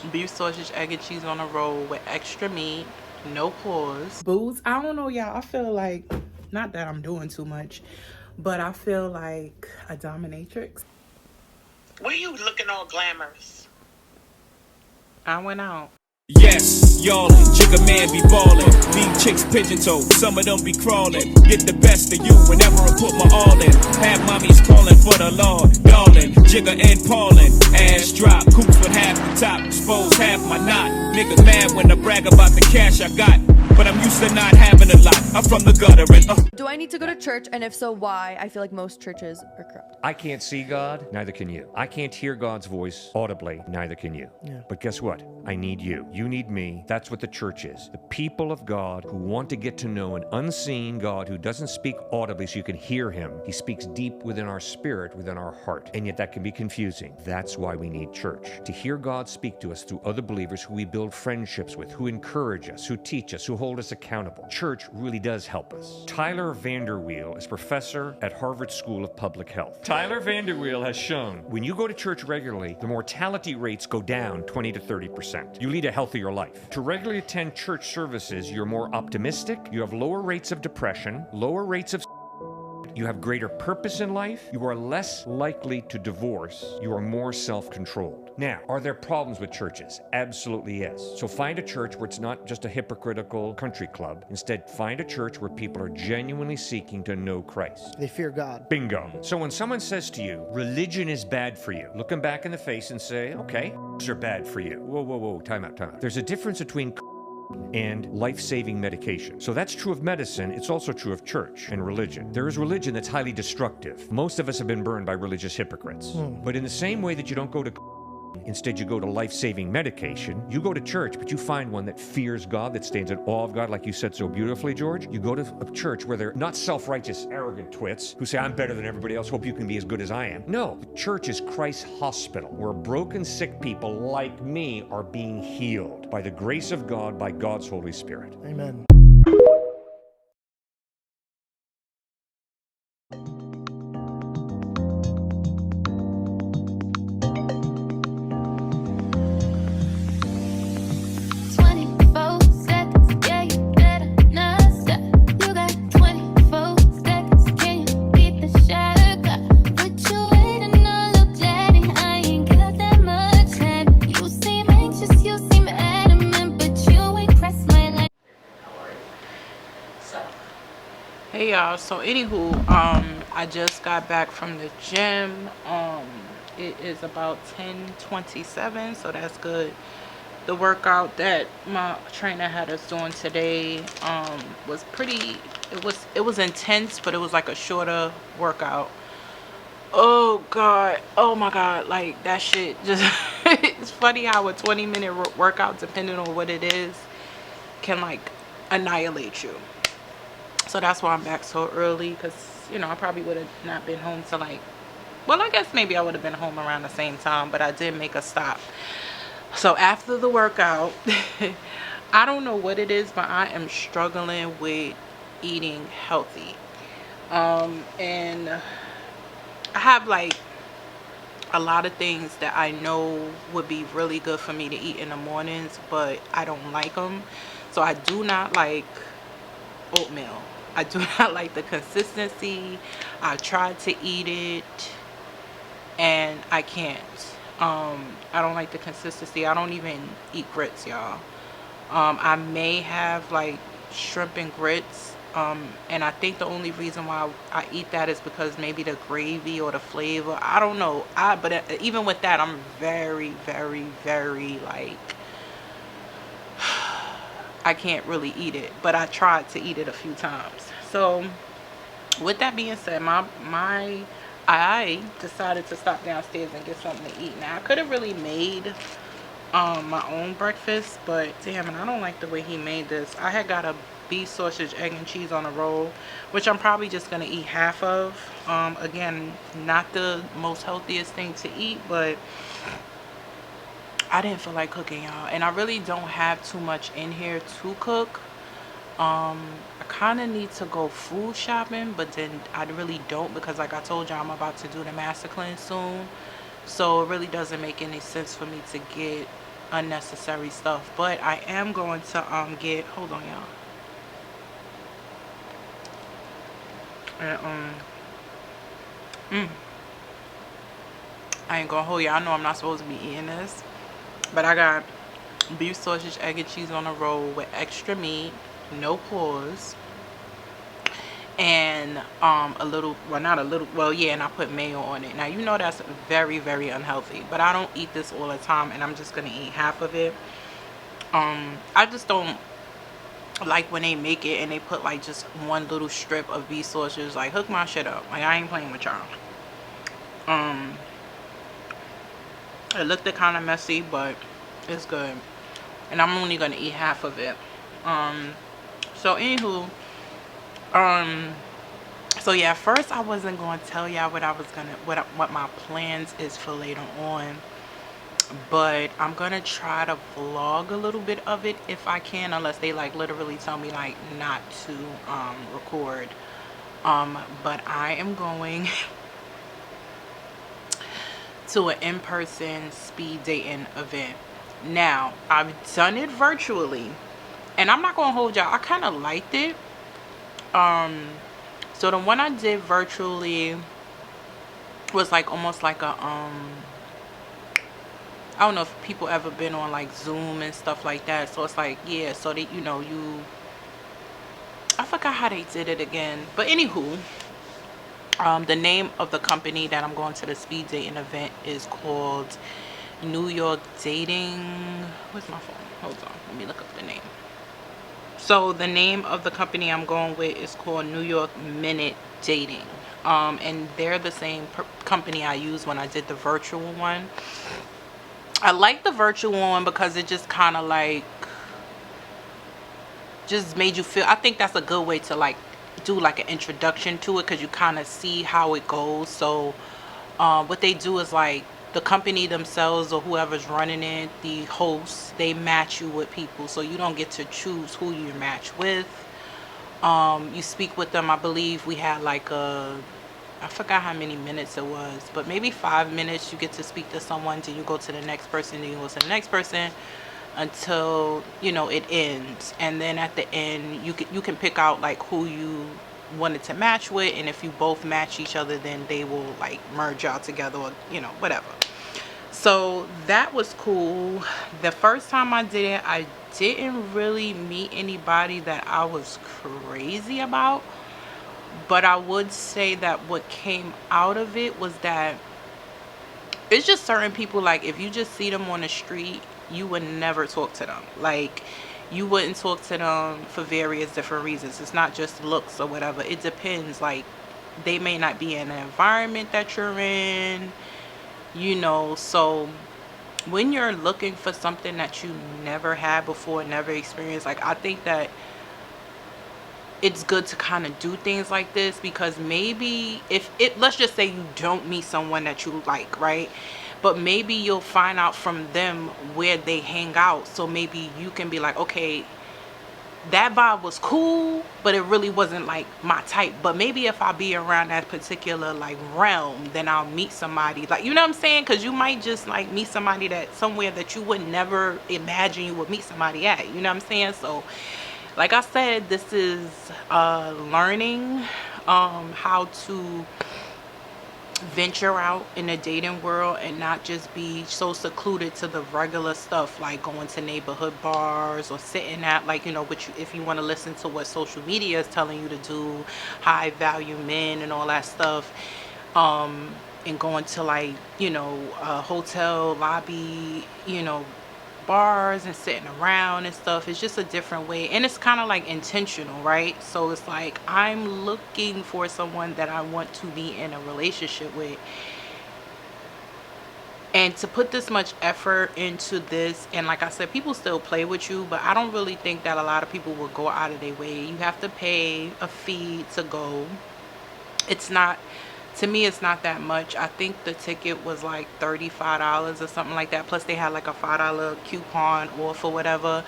beef sausage, egg and cheese on a roll with extra meat, no pause. Booze, I don't know, y'all. I feel like, not that I'm doing too much, but I feel like a dominatrix. Where you looking all glamorous? I went out. Yes, y'allin', jigger man be ballin'. These chicks pigeon-toed, some of them be crawlin'. Get the best of you whenever I put my all in. Have mommies callin' for the law, darling. Jigger and Paulin', ass drop, coops with half the top, expose half my knot. Niggas mad when I brag about the cash I got, but I'm used to not having a lot. I'm from the gutter and Do I need to go to church, and if so, why? I feel like most churches are corrupt. I can't see God, neither can you. I can't hear God's voice audibly, neither can you. But guess what? I need you. You need me. That's what the church is. The people of God who want to get to know an unseen God who doesn't speak audibly so you can hear him. He speaks deep within our spirit, within our heart. And yet that can be confusing. That's why we need church. To hear God speak to us through other believers who we build friendships with, who encourage us, who teach us, who hold us accountable. Church really does help us. Tyler Vanderweel is professor at Harvard School of Public Health. Tyler Vanderweel has shown when you go to church regularly, the mortality rates go down 20 to 30%. You lead a healthier life. To regularly attend church services, you're more optimistic, you have lower rates of depression, lower rates of you have greater purpose in life, you are less likely to divorce, you are more self-controlled. Now, are there problems with churches? Absolutely yes. So find a church where it's not just a hypocritical country club. Instead, find a church where people are genuinely seeking to know Christ. They fear God. Bingo. So when someone says to you, religion is bad for you, look them back in the face and say, okay, are bad for you. Whoa, whoa, whoa, time out, time out. There's a difference between and life-saving medication. So that's true of medicine. It's also true of church and religion. There is religion that's highly destructive. Most of us have been burned by religious hypocrites. But in the same way that you don't go to instead you go to life-saving medication, you go to church, but you find one that fears God, that stands in awe of God, like you said so beautifully, George. You go to a church where they're not self-righteous, arrogant twits who say, I'm better than everybody else, hope you can be as good as I am. No, the church is Christ's hospital, where broken, sick people like me are being healed by the grace of God, by God's Holy Spirit. Amen. Hey y'all, so anywho, I just got back from the gym. It is about 10:27, so that's good. The workout that my trainer had us doing today was pretty, it was intense, but it was like a shorter workout. Oh god, oh my god, like that shit just it's funny how a 20-minute workout, depending on what it is, can like annihilate you. So that's why I'm back so early, because I probably would have not been home till like, well, I guess maybe I would have been home around the same time, but I did make a stop. So after the workout, I don't know what it is, but I am struggling with eating healthy. And I have like a lot of things that I know would be really good for me to eat in the mornings, but I don't like them. So I do not like oatmeal. I do not like the consistency. I tried to eat it and I can't. I don't like the consistency. I don't even eat grits, y'all. I may have like shrimp and grits, and I think the only reason why I eat that is because maybe the gravy or the flavor. I don't know. But even with that, I'm very, very, very like, I can't really eat it, but I tried to eat it a few times. So with that being said, I decided to stop downstairs and get something to eat. Now I could have really made my own breakfast, but damn it, I don't like the way he made this. I had got a beef sausage, egg and cheese on a roll, which I'm probably just gonna eat half of. Again, not the most healthiest thing to eat, but I didn't feel like cooking, y'all, and I really don't have too much in here to cook. I kind of need to go food shopping, but then I really don't, because like I told y'all, I'm about to do the master cleanse soon, so it really doesn't make any sense for me to get unnecessary stuff. But I am going to get, hold on y'all, and I ain't gonna hold you. I know I'm not supposed to be eating this, but I got beef sausage, egg and cheese on a roll with extra meat, no pause, and a little, well, not a little, well, yeah, and I put mayo on it. Now, you know that's very, very unhealthy, but I don't eat this all the time, and I'm just gonna eat half of it. I just don't like when they make it and they put like just one little strip of beef sausage. Like, hook my shit up. Like, I ain't playing with y'all. It looked kind of messy, but it's good, and I'm only gonna eat half of it. So anywho, so yeah, first I wasn't going to tell y'all what my plans is for later on, but I'm gonna try to vlog a little bit of it if I can, unless they like literally tell me like not to record. But I am going to an in-person speed dating event. Now, I've done it virtually, and I'm not gonna hold y'all, I kind of liked it. So the one I did virtually was like almost like a I don't know if people ever been on like Zoom and stuff like that. So it's like, yeah, so that I forgot how they did it again, but anywho, the name of the company that I'm going to the speed dating event is called New York Dating. Where's my phone? Hold on, let me look up the name. So the name of the company I'm going with is called New York Minute Dating. And they're the same company I used when I did the virtual one. I like the virtual one because it just kind of like just made you feel, I think that's a good way to like do like an introduction to it, because you kind of see how it goes. So what they do is like the company themselves or whoever's running it, the hosts, they match you with people, so you don't get to choose who you match with. You speak with them. I believe we had like I forgot how many minutes it was, but maybe 5 minutes you get to speak to someone, then you go to the next person, then you go to the next person until it ends. And then at the end you can pick out like who you wanted to match with, and if you both match each other, then they will like merge y'all together, or whatever. So that was cool. The first time I did it, I didn't really meet anybody that I was crazy about, but I would say that what came out of it was that it's just certain people, like if you just see them on the street, you would never talk to them. Like, you wouldn't talk to them for various different reasons. It's not just looks or whatever. It depends. Like, they may not be in the environment that you're in, so when you're looking for something that you never had before, never experienced, like, I think that it's good to kind of do things like this, because maybe let's just say you don't meet someone that you like, right? But maybe you'll find out from them where they hang out. So maybe you can be like, okay, that vibe was cool, but it really wasn't like my type. But maybe if I be around that particular like realm, then I'll meet somebody, like, you know what I'm saying? Because you might just like meet somebody that somewhere that you would never imagine you would meet somebody at, you know what I'm saying? So like I said, this is learning how to venture out in the dating world and not just be so secluded to the regular stuff, like going to neighborhood bars or sitting at like if you want to listen to what social media is telling you to do, high value men and all that stuff, and going to like a hotel lobby, bars and sitting around and stuff. It's just a different way, and it's kind of like intentional, right? So it's like I'm looking for someone that I want to be in a relationship with, and to put this much effort into this, and like I said, people still play with you, but I don't really think that a lot of people will go out of their way. You have to pay a fee to go. It's not, to me, it's not that much. I think the ticket was like $35 or something like that. Plus they had like a $5 coupon off or whatever.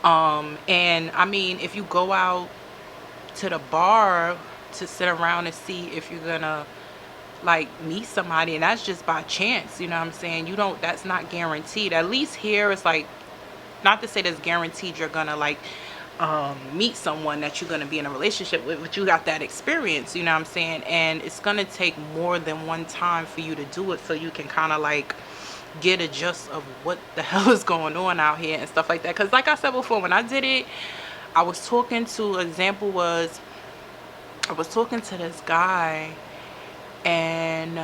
And I mean, if you go out to the bar to sit around and see if you're gonna like meet somebody, and that's just by chance, you know what I'm saying? You don't, that's not guaranteed. At least here it's like, not to say that's guaranteed you're gonna like meet someone that you're gonna be in a relationship with, but you got that experience, you know what I'm saying? And it's gonna take more than one time for you to do it, so you can kind of like get a gist of what the hell is going on out here and stuff like that. Because like I said before, when I did it, I was talking to, example was, I was talking to this guy, and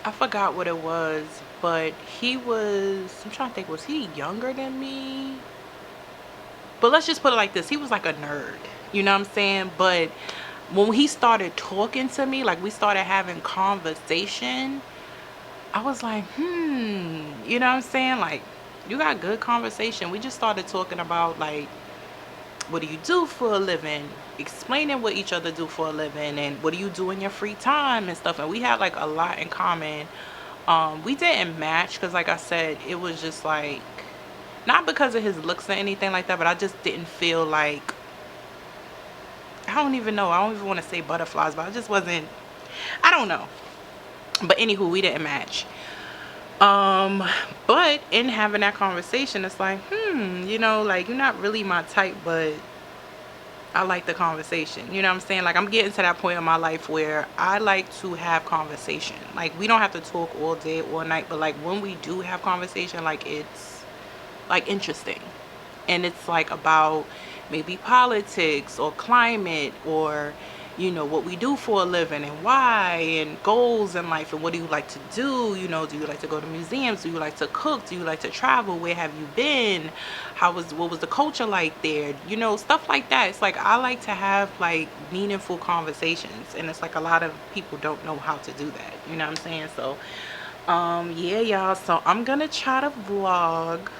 I forgot what it was, but he was, I'm trying to think, was he younger than me? But let's just put it like this, he was like a nerd, you know what I'm saying? But when he started talking to me, like we started having conversation, I was like, you know what I'm saying? Like, you got good conversation. We just started talking about like, what do you do for a living? Explaining what each other do for a living, and what do you do in your free time and stuff. And we had like a lot in common. We didn't match because, like I said, it was just like, not because of his looks or anything like that, but I just didn't feel like, I don't even know. I don't even want to say butterflies, but I just wasn't, I don't know. But anywho, we didn't match. But in having that conversation, it's like, you know, like, you're not really my type, but I like the conversation. You know what I'm saying? Like, I'm getting to that point in my life where I like to have conversation. Like, we don't have to talk all day, all night, but like when we do have conversation, like, it's like interesting. And it's like about maybe politics or climate, or you know, what we do for a living and why, and goals in life, and what do you like to do, you know, do you like to go to museums, do you like to cook, do you like to travel, where have you been, what was the culture like there, you know, stuff like that. It's like I like to have like meaningful conversations, and it's like a lot of people don't know how to do that, you know what I'm saying? So yeah, y'all, so I'm gonna try to vlog.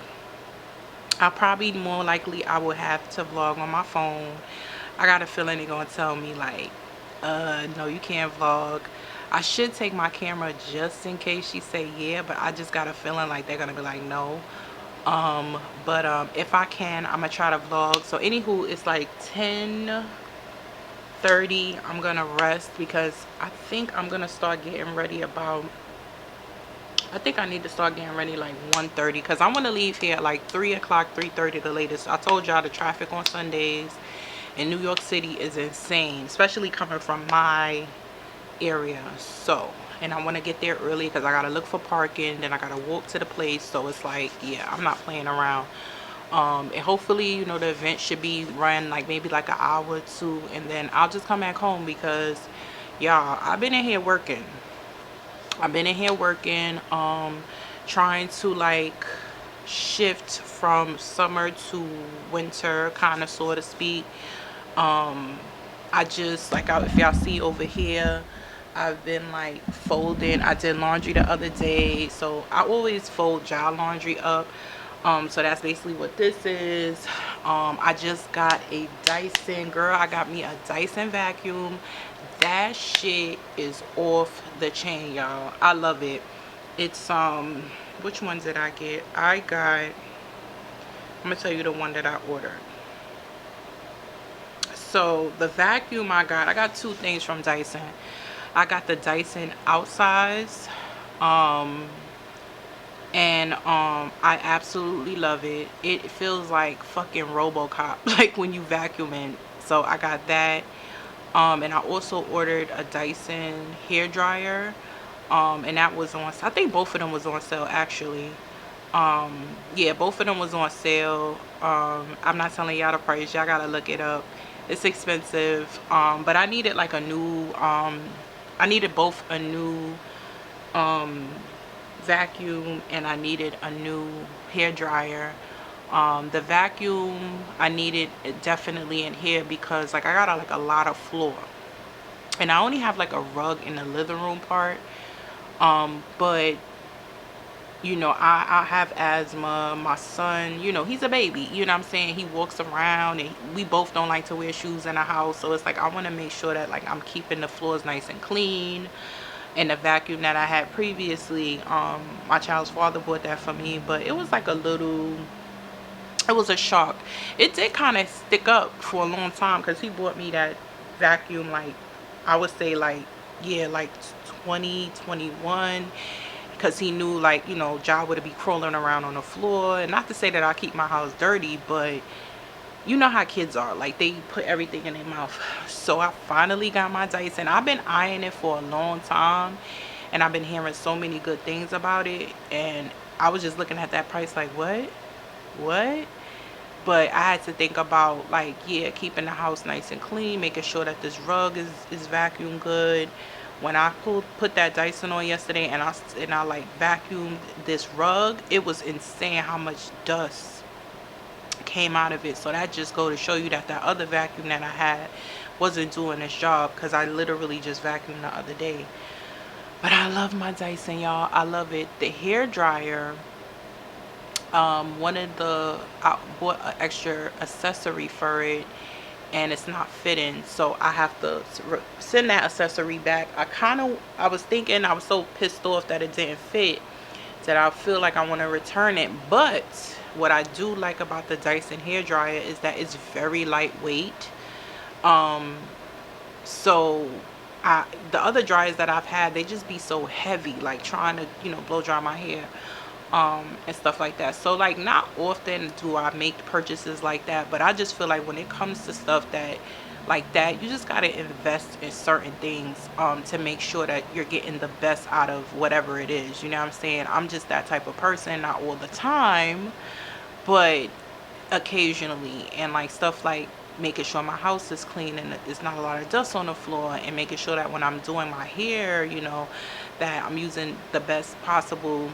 I probably, more likely, I will have to vlog on my phone. I got a feeling they're gonna tell me like, no, you can't vlog. I should take my camera just in case she say yeah, but I just got a feeling like they're gonna be like no. But if I can, I'm gonna try to vlog. So anywho, it's like 10:30. I'm gonna rest because I think I'm gonna start getting ready about, I think I need to start getting ready like 1:30, because I want to leave here at like 3 o'clock, 3:30 the latest. I told y'all the traffic on Sundays in New York City is insane, especially coming from my area. So, and I want to get there early because I got to look for parking, then I got to walk to the place. So it's like, yeah, I'm not playing around. And hopefully, you know, the event should be run like maybe like an hour or two, and then I'll just come back home because, y'all, I've been in here working. Trying to like shift from summer to winter, kind of, so to speak. I just like, if y'all see over here, I've been like folding. I did laundry the other day, so I always fold y'all laundry up. So that's basically what this is. I just got a Dyson, girl, I got me a Dyson vacuum. That shit is off the chain, y'all. I love it. It's which one did I get? I'm gonna tell you the one that I ordered. So the vacuum I got two things from Dyson. I got the Dyson outsize, and I absolutely love it. It feels like fucking RoboCop like when you vacuuming. So I got that. And I also ordered a Dyson hair dryer, and that was on, I think both of them was on sale actually. Yeah, both of them was on sale. I'm not telling y'all the price, y'all gotta look it up. It's expensive, but I needed like a new, I needed both a new vacuum, and I needed a new hair dryer. The vacuum I needed it definitely in here because like I got like a lot of floor, and I only have like a rug in the living room part. But you know, I have asthma. My son, you know, he's a baby, you know what I'm saying? He walks around, and we both don't like to wear shoes in the house. So it's like I want to make sure that like I'm keeping the floors nice and clean. And the vacuum that I had previously, my child's father bought that for me, but it was like a little, it was a shock. It did kind of stick up for a long time because he bought me that vacuum like I would say like, yeah, like 2021, because he knew, like, you know, Ja would be crawling around on the floor. And not to say that I keep my house dirty, but you know how kids are, like they put everything in their mouth. So I finally got my Dyson. I've been eyeing it for a long time, and I've been hearing so many good things about it, and I was just looking at that price like, what? But I had to think about, like, yeah, keeping the house nice and clean, making sure that this rug is vacuum good. When I put that Dyson on yesterday, and I like vacuumed this rug, it was insane how much dust came out of it. So that just go to show you that that other vacuum that I had wasn't doing its job, because I literally just vacuumed the other day. But I love my Dyson, y'all. I love it. The hair dryer, one of the, I bought an extra accessory for it, and it's not fitting, so I have to send that accessory back. I was thinking, I was so pissed off that it didn't fit, that I feel like I want to return it. But what I do like about the Dyson hair dryer is that it's very lightweight. So the other dryers that I've had, they just be so heavy, like trying to, you know, blow dry my hair, and stuff like that. So like, not often do I make purchases like that, but I just feel like when it comes to stuff that like that, you just got to invest in certain things, to make sure that you're getting the best out of whatever it is. You know what I'm saying? I'm just that type of person, not all the time, but occasionally. And like stuff like making sure my house is clean and there's not a lot of dust on the floor, and making sure that when I'm doing my hair, you know, that I'm using the best possible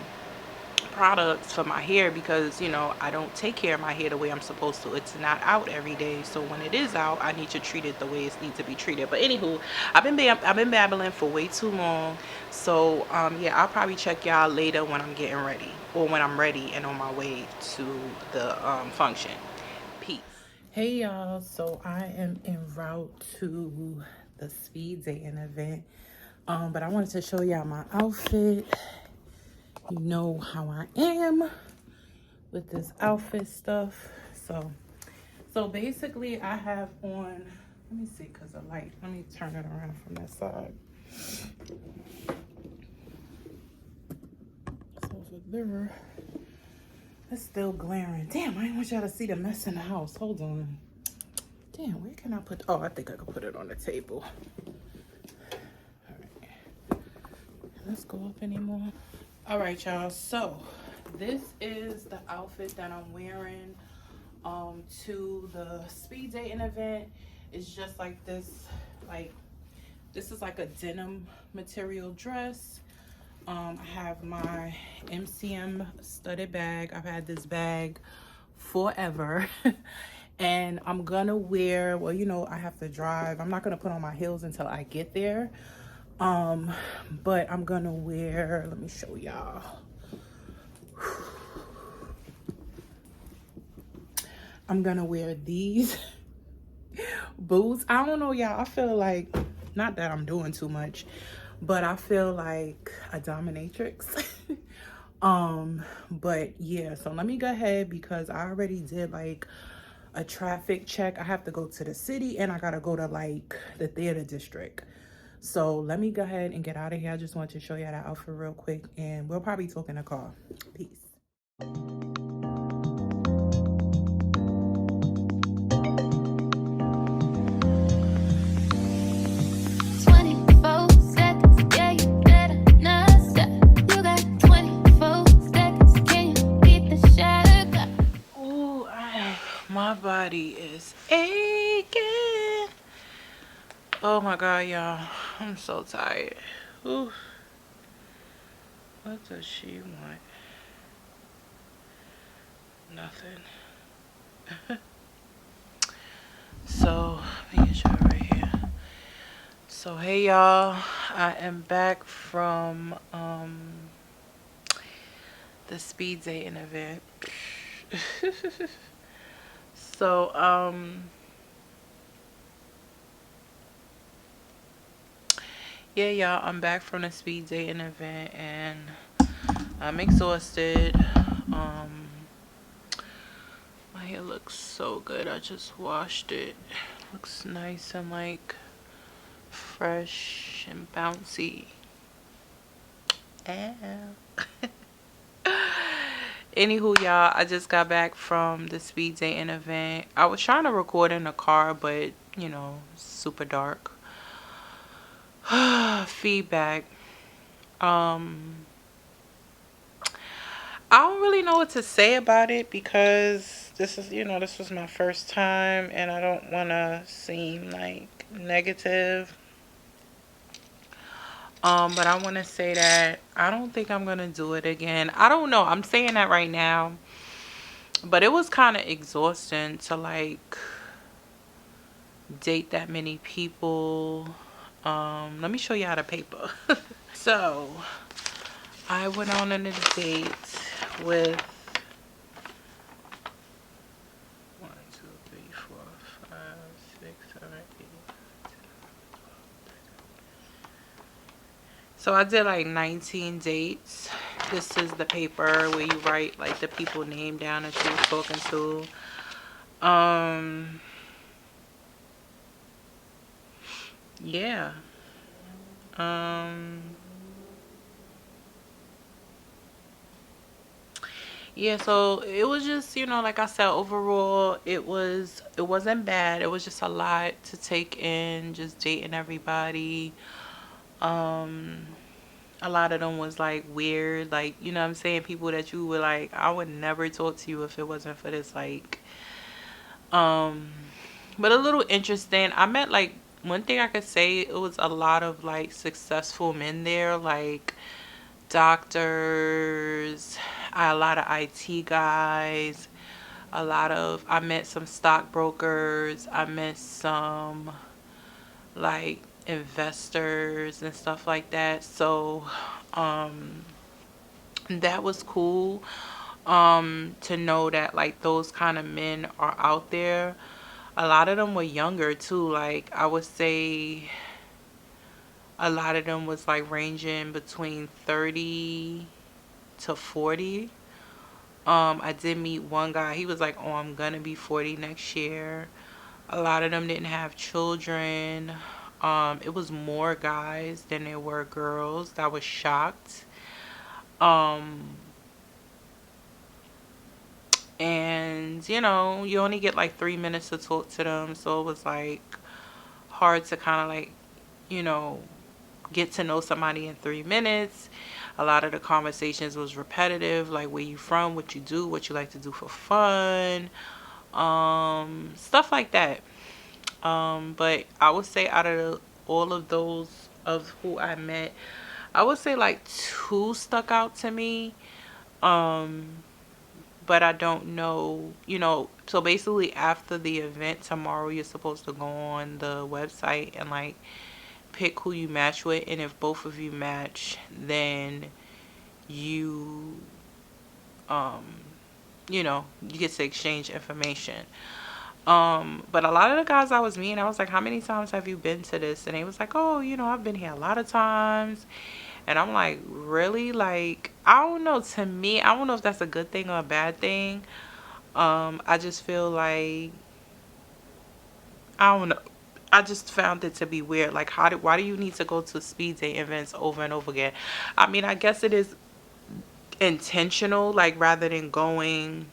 products for my hair, because, you know, I don't take care of my hair the way I'm supposed to. It's not out every day, so when it is out, I need to treat it the way it needs to be treated. But anywho, I've been babbling for way too long. So yeah, I'll probably check y'all later when I'm getting ready, or when I'm ready and on my way to the function. Peace. Hey y'all, so I am en route to the speed dating event, but I wanted to show y'all my outfit. You know how I am with this outfit stuff. So basically I have on, let me see, because the light, let me turn it around from that side. So over there, it's still glaring. Damn, I didn't want y'all to see the mess in the house. Hold on. Damn, where can I put, oh, I think I could put it on the table. All right. Let's go up anymore. All right, y'all, so this is the outfit that I'm wearing to the speed dating event. It's just like this, like, this is like a denim material dress. I have my MCM studded bag. I've had this bag forever. And I'm gonna wear, well, you know, I have to drive. I'm not gonna put on my heels until I get there. But I'm gonna wear, let me show y'all. I'm gonna wear these boots. I don't know, y'all. I feel like, not that I'm doing too much, but I feel like a dominatrix. But yeah, so let me go ahead, because I already did like a traffic check. I have to go to the city, and I gotta go to like the theater district. So let me go ahead and get out of here. I just wanted to show you that outfit real quick, and we'll probably talk in the car. Peace. Ooh, my body is aching. Oh my god, y'all, I'm so tired. Ooh. What does she want? Nothing. So let me get y'all right here. So hey y'all, I am back from the speed dating event. So yeah, y'all, I'm back from the speed dating event, and I'm exhausted. My hair looks so good. I just washed it. Looks nice and like fresh and bouncy. Ow. Anywho, y'all, I just got back from the speed dating event. I was trying to record in the car, but you know, super dark. Feedback. I don't really know what to say about it because this was my first time and I don't want to seem like negative. But I want to say that I don't think I'm going to do it again. I don't know. I'm saying that right now. But it was kind of exhausting to like date that many people. Let me show you how the paper. So, I went on a date with 1, 2, 3, 4, 5, 6, 7, 8. So I did like 19 dates. This is the paper where you write like the people name down that you were talking to. Yeah. Yeah, so it was just, like I said, overall it wasn't bad. It was just a lot to take in, just dating everybody. A lot of them was like weird, like, you know what I'm saying, people that you would like, I would never talk to you if it wasn't for this, like, but a little interesting. I met like, one thing I could say, it was a lot of like successful men there, like doctors, a lot of IT guys, I met some stockbrokers, I met some like investors and stuff like that. So that was cool to know that like those kind of men are out there. A lot of them were younger too, like I would say a lot of them was like ranging between 30 to 40. I did meet one guy, he was like, oh, I'm gonna be 40 next year. A lot of them didn't have children. It was more guys than there were girls. I was shocked. And you only get like 3 minutes to talk to them, so it was like hard to kind of like, you know, get to know somebody in 3 minutes. A lot of the conversations was repetitive, like where you from, what you do, what you like to do for fun, stuff like that. But I would say out of all of those of who I met, I would say like two stuck out to me. But I don't know, so basically after the event tomorrow, you're supposed to go on the website and like pick who you match with, and if both of you match, then you you get to exchange information. But a lot of the guys I was meeting, I was like, how many times have you been to this? And they was like, oh, I've been here a lot of times. And I'm like, really? Like, I don't know. To me, I don't know if that's a good thing or a bad thing. I just feel like, I don't know. I just found it to be weird. Like, why do you need to go to speed date events over and over again? I mean, I guess it is intentional, like rather than going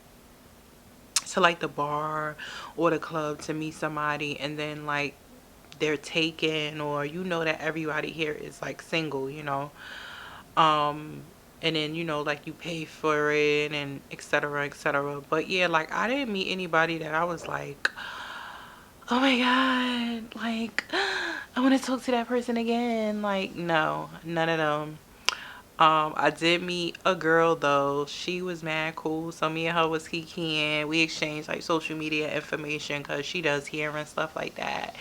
to like the bar or the club to meet somebody and then like they're taken, or that everybody here is like single, and then like you pay for it and etc etc. But yeah, like I didn't meet anybody that I was like, oh my god, like I want to talk to that person again. Like, no, none of them. I did meet a girl though. She was mad cool. So me and her was kikiing. We exchanged like social media information because she does hair and stuff like that.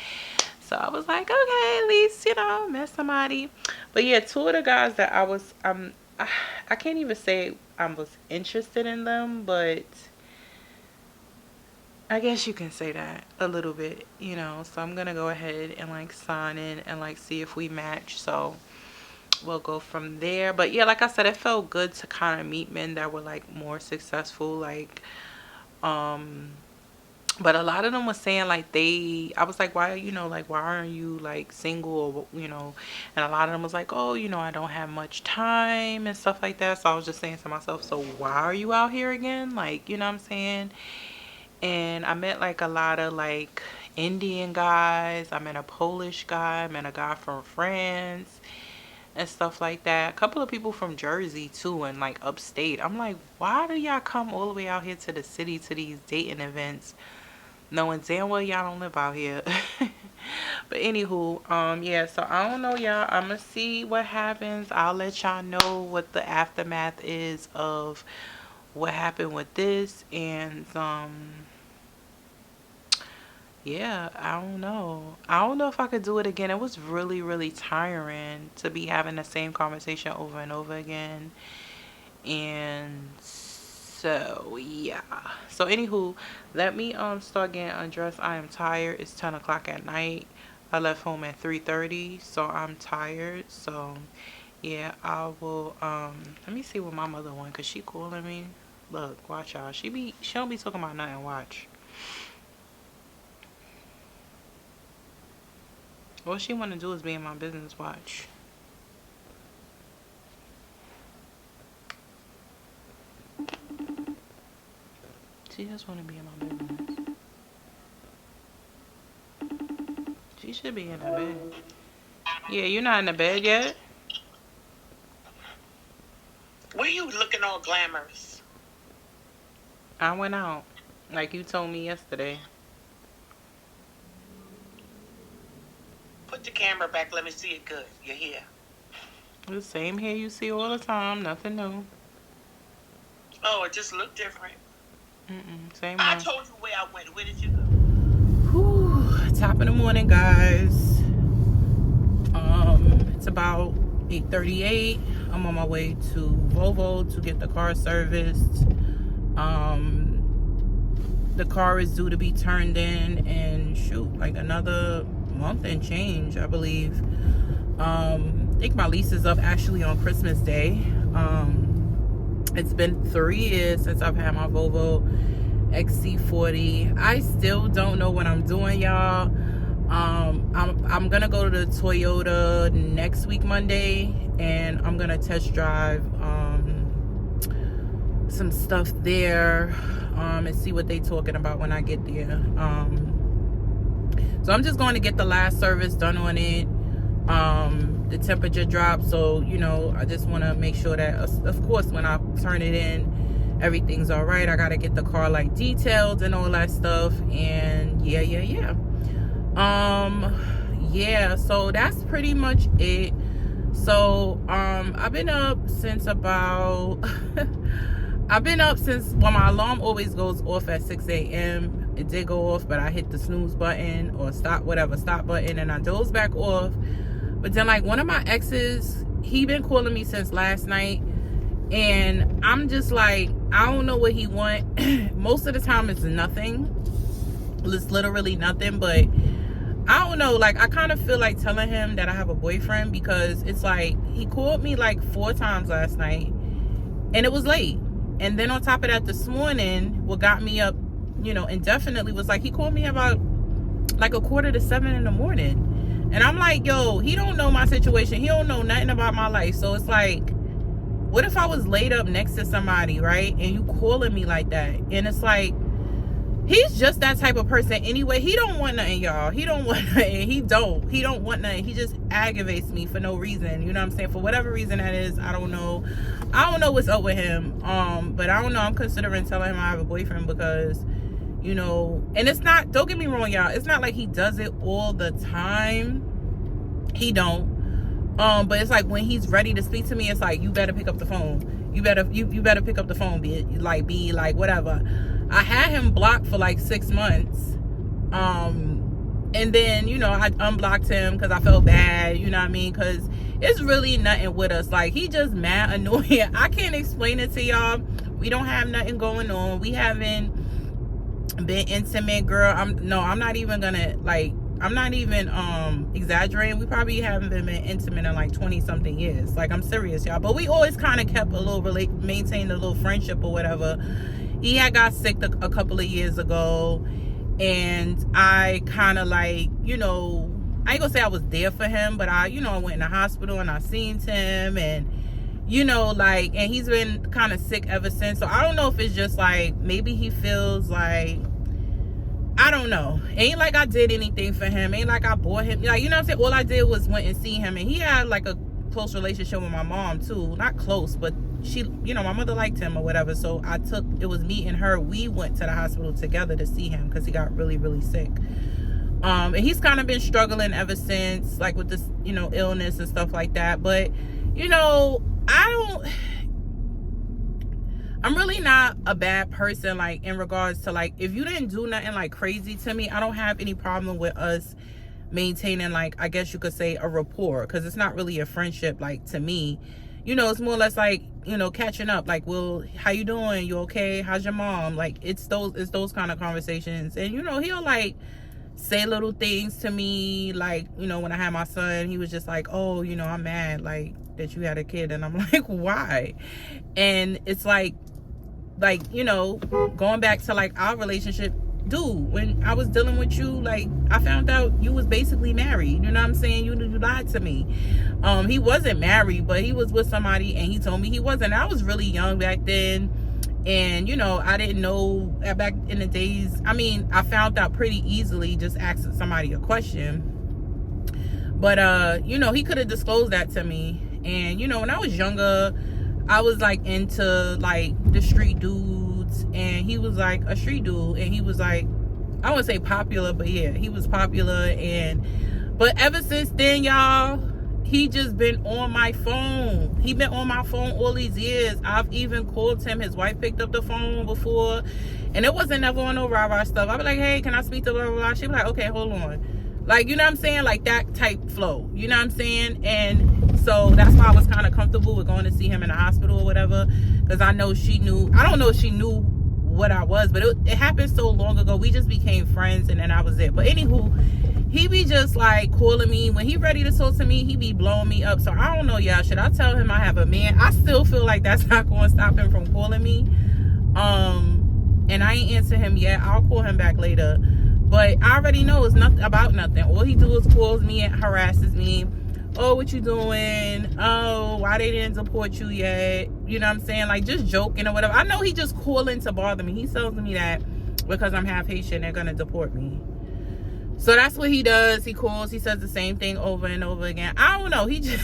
So I was like, okay, at least met somebody. But yeah, two of the guys that I can't even say I was interested in them, but I guess you can say that a little bit, So I'm gonna go ahead and like sign in and like see if we match. So we'll go from there. But yeah, like I said, it felt good to kind of meet men that were like more successful, like But a lot of them was saying like I was like, why, like, why aren't you like single, or, and a lot of them was like, oh, I don't have much time and stuff like that. So I was just saying to myself, so why are you out here again? Like, you know what I'm saying? And I met like a lot of like Indian guys. I met a Polish guy. I met a guy from France and stuff like that. A couple of people from Jersey too, and like upstate. I'm like, why do y'all come all the way out here to the city to these dating events, knowing damn well y'all don't live out here? But anywho, yeah, so I don't know, y'all. I'm gonna see what happens. I'll let y'all know what the aftermath is of what happened with this. And yeah, I don't know. I don't know if I could do it again. It was really, really tiring to be having the same conversation over and over again. And so, yeah. So, anywho, let me start getting undressed. I am tired. It's 10 o'clock at night. I left home at 3:30, so I'm tired. So, yeah, I will, let me see what my mother wants, because she calling me. Look, watch y'all. She don't be talking about nothing. Watch. All she want to do is be in my business. Watch. She just want to be in my business. She should be in her bed. Yeah, you're not in the bed yet? Where you looking all glamorous? I went out, like you told me yesterday. Put the camera back. Let me see it good. You're here. The same hair you see all the time. Nothing new. Oh, it just looked different. Same I one. told you where I went. Where did you go? Whew, top of the morning, guys. It's about 8:38. I'm on my way to Volvo to get the car serviced. The car is due to be turned in like another month and change, I believe. I think my lease is up actually on Christmas Day. It's been 3 years since I've had my Volvo XC40. I still don't know what I'm doing, y'all. I'm gonna go to the Toyota next week, Monday, and I'm gonna test drive some stuff there, and see what they talking about when I get there. So I'm just going to get the last service done on it. The temperature dropped, so I just want to make sure that, of course, when I turn it in, everything's all right. I gotta get the car like detailed and all that stuff. And yeah, so that's pretty much it. So I've been up since about well, my alarm always goes off at 6 a.m. It did go off, but I hit the snooze button or stop button, and I dozed back off. But then, like, one of my exes, he been calling me since last night, and I'm just like, I don't know what he want. Most of the time it's nothing. It's literally nothing. But I don't know, like, I kind of feel like telling him that I have a boyfriend, because it's like, he called me like 4 times last night, and it was late. And then on top of that, this morning, what got me up, indefinitely, was like, he called me about like 6:45 in the morning. And I'm like, yo, he don't know my situation. He don't know nothing about my life. So it's like, what if I was laid up next to somebody, right? And you calling me like that? And it's like, he's just that type of person anyway. He don't want nothing, y'all. He don't want nothing. He don't want nothing. He just aggravates me for no reason. You know what I'm saying? For whatever reason that is, I don't know. I don't know what's up with him. But I don't know. I'm considering telling him I have a boyfriend, because, and it's not, don't get me wrong, y'all. It's not like he does it all the time. He don't. But it's like, when he's ready to speak to me, it's like, you better pick up the phone. You better pick up the phone, be like whatever. I had him blocked for like 6 months. And then, I unblocked him because I felt bad, you know what I mean? Because it's really nothing with us. Like, he just mad annoying. I can't explain it to y'all. We don't have nothing going on. We haven't been intimate, girl. I'm not even gonna, like, I'm not even exaggerating. We probably haven't been intimate in like 20 something years. Like, I'm serious, y'all. But we always kind of kept maintained a little friendship or whatever. He had got sick a couple of years ago, And I kind of like, you know, I ain't gonna say I was there for him, but I, you know, I went in the hospital and I seen him, and you know, like, and he's been kind of sick ever since. So I don't know if it's just like, maybe he feels like, I don't know. Ain't like I did anything for him. Ain't like I bought him, like, you know what I'm saying? All I did was went and see him, and he had like a close relationship with my mom too. Not close, but she, you know, my mother liked him or whatever. So it was me and her. We went to the hospital together to see him because he got really, really sick. And he's kind of been struggling ever since, like with this, you know, illness and stuff like that. But, you know, I'm really not a bad person, like, in regards to, like, if you didn't do nothing, like, crazy to me, I don't have any problem with us maintaining, like, I guess you could say a rapport, because it's not really a friendship, like, to me. You know, it's more or less like, you know, catching up, like, well, how you doing? You okay? How's your mom? Like, it's those kind of conversations. And, you know, he'll, like, say little things to me, like, you know, when I had my son, he was just like, oh, you know, I'm mad, like, that you had a kid. And I'm like, why? And it's like, you know, going back to like our relationship, dude, when I was dealing with you, like, I found out you was basically married. You know what I'm saying? You lied to me. He wasn't married, but he was with somebody, and he told me he wasn't. I was really young back then, and you know, I didn't know back in the days. I mean, I found out pretty easily just asking somebody a question. But you know, he could have disclosed that to me. And you know, when I was younger, I was like into like the street dudes, and he was like a street dude, and he was like, I wouldn't say popular, but yeah, he was popular. But ever since then, y'all, he just been on my phone. He been on my phone all these years. I've even called him. His wife picked up the phone before, and it wasn't never on no rah-rah stuff. I be like, hey, can I speak to blah, blah, blah? She be like, okay, hold on. Like, you know what I'm saying? Like that type flow. You know what I'm saying? And so that's why I was kind of comfortable with going to see him in the hospital or whatever. Because I know she knew. I don't know if she knew what I was, but it happened so long ago. We just became friends, and then I was it. But anywho, he be just like calling me. When he ready to talk to me, he be blowing me up. So I don't know, y'all. Should I tell him I have a man? I still feel like that's not going to stop him from calling me. And I ain't answer him yet. I'll call him back later. But I already know it's nothing about nothing. All he do is calls me and harasses me. Oh, what you doing? Oh, why they didn't deport you yet? You know what I'm saying? Like, just joking or whatever. I know he just calling to bother me. He tells me that because I'm half Haitian, they're gonna deport me. So that's what he does. He calls. He says the same thing over and over again. I don't know. He just,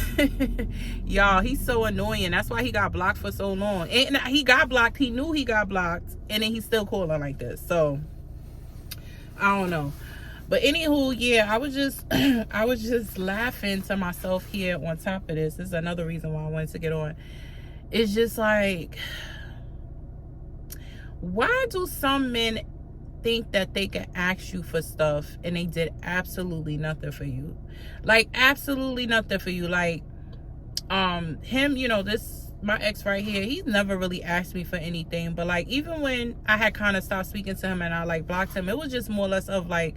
y'all, he's so annoying. That's why he got blocked for so long. And he got blocked. He knew he got blocked, and then he's still calling like this. So I don't know. But anywho, yeah, I was just laughing to myself here on top of this. This is another reason why I wanted to get on. It's just like, why do some men think that they can ask you for stuff and they did absolutely nothing for you? Like, absolutely nothing for you. Like, him, you know, my ex right here, he's never really asked me for anything. But like, even when I had kind of stopped speaking to him and I like blocked him, it was just more or less of like,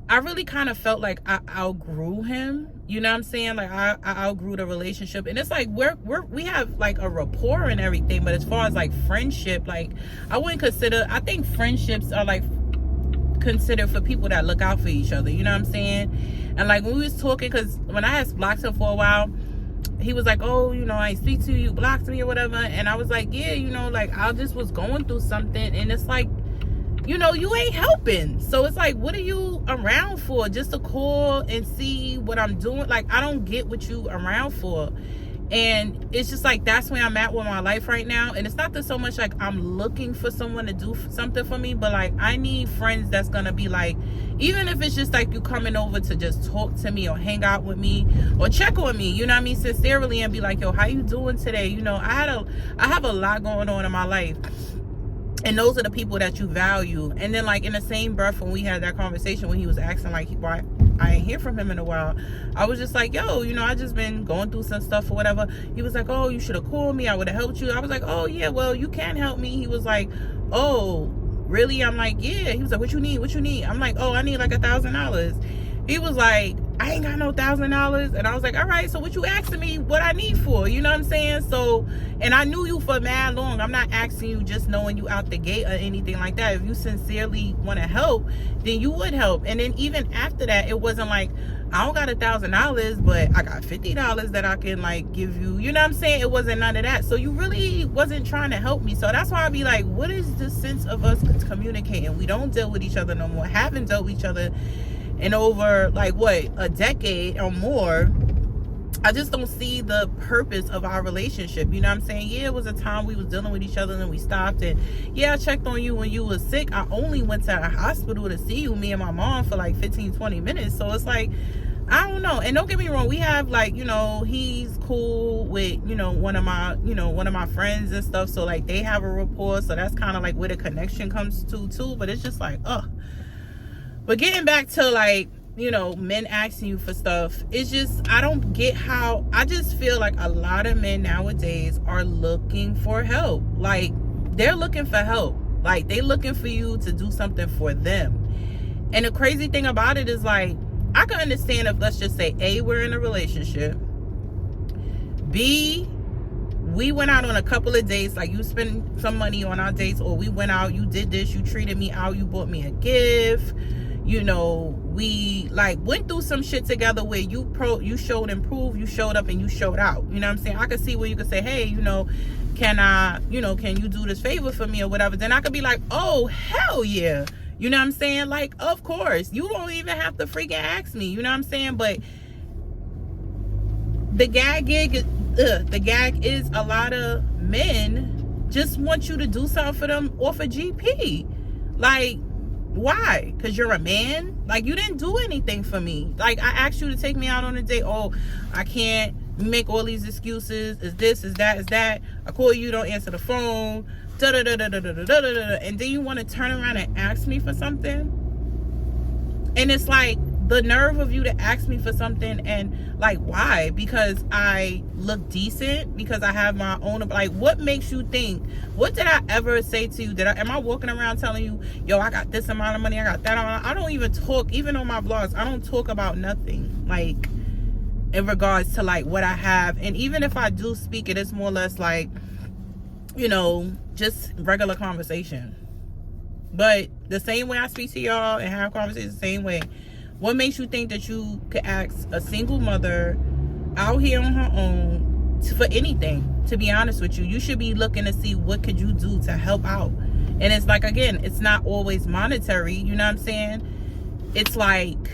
I really kind of felt like I outgrew him. You know what I'm saying? Like, I outgrew the relationship. And it's like, we have like a rapport and everything. But as far as like friendship, like, I think friendships are like considered for people that look out for each other. You know what I'm saying? And like, when we was talking, because when I had blocked him for a while, he was like, oh, you know, I ain't speak to you, blocked me or whatever. And I was like, yeah, you know, like, I just was going through something. And it's like, you know, you ain't helping. So it's like, what are you around for? Just to call and see what I'm doing? Like, I don't get what you around for. And it's just like, that's where I'm at with my life right now. And it's not that so much like I'm looking for someone to do something for me, but like, I need friends that's gonna be like, even if it's just like you coming over to just talk to me or hang out with me or check on me, you know what I mean, sincerely, and be like, yo, how you doing today? You know, I have a lot going on in my life. And those are the people that you value. And then like in the same breath, when we had that conversation, when he was asking like why I ain't hear from him in a while, I was just like, yo, you know, I just been going through some stuff or whatever. He was like, oh, you should have called me, I would have helped you. I was like, oh yeah, well, you can help me. He was like, oh really? I'm like, yeah. He was like, what you need? I'm like, oh, I need like $1,000. He was like, I ain't got no $1,000. And I was like, all right, so what you asking me what I need for? You know what I'm saying? So, and I knew you for mad long. I'm not asking you just knowing you out the gate or anything like that. If you sincerely want to help, then you would help. And then even after that, it wasn't like, I don't got $1,000, but I got $50 that I can like give you. You know what I'm saying? It wasn't none of that. So you really wasn't trying to help me. So that's why I be like, what is the sense of us communicating? We don't deal with each other no more. Haven't dealt with each other in over like what, a decade or more. I just don't see the purpose of our relationship. You know what I'm saying? Yeah, it was a time we was dealing with each other and we stopped. And yeah, I checked on you when you was sick. I only went to the hospital to see you, me and my mom, for like 15-20 minutes. So it's like, I don't know. And don't get me wrong, we have like, you know, he's cool with, you know, one of my friends and stuff. So like they have a rapport. So that's kind of like where the connection comes to too. But it's just like, But getting back to like, you know, men asking you for stuff, it's just, I don't get how, I just feel like a lot of men nowadays are looking for help. Like, they're looking for help. Like, they looking for you to do something for them. And the crazy thing about it is like, I can understand if, let's just say, A, we're in a relationship. B, we went out on a couple of dates, like you spent some money on our dates, or we went out, you did this, you treated me out, you bought me a gift. You know, we like went through some shit together where you showed improve, you showed up and you showed out. You know what I'm saying? I could see where you could say, hey, you know, can you do this favor for me or whatever? Then I could be like, oh, hell yeah. You know what I'm saying? Like, of course. You don't even have to freaking ask me. You know what I'm saying? But the gag is a lot of men just want you to do something for them off a GP. Like, why? Because you're a man? Like, you didn't do anything for me. Like, I asked you to take me out on a date. Oh, I can't. Make all these excuses. Is this, is that, is that. I call you, don't answer the phone. And then you want to turn around and ask me for something? And it's like, the nerve of you to ask me for something, and like, why? Because I look decent? Because I have my own, like, what makes you think? What did I ever say to you? Am I walking around telling you, yo, I got this amount of money, I got that amount? I don't even talk, even on my vlogs, I don't talk about nothing, like, in regards to like what I have. And even if I do speak, it is more or less like, you know, just regular conversation. But the same way I speak to y'all and have conversations the same way, what makes you think that you could ask a single mother out here on her own for anything? To be honest with you, you should be looking to see what could you do to help out. And it's like, again, it's not always monetary. You know what I'm saying? It's like,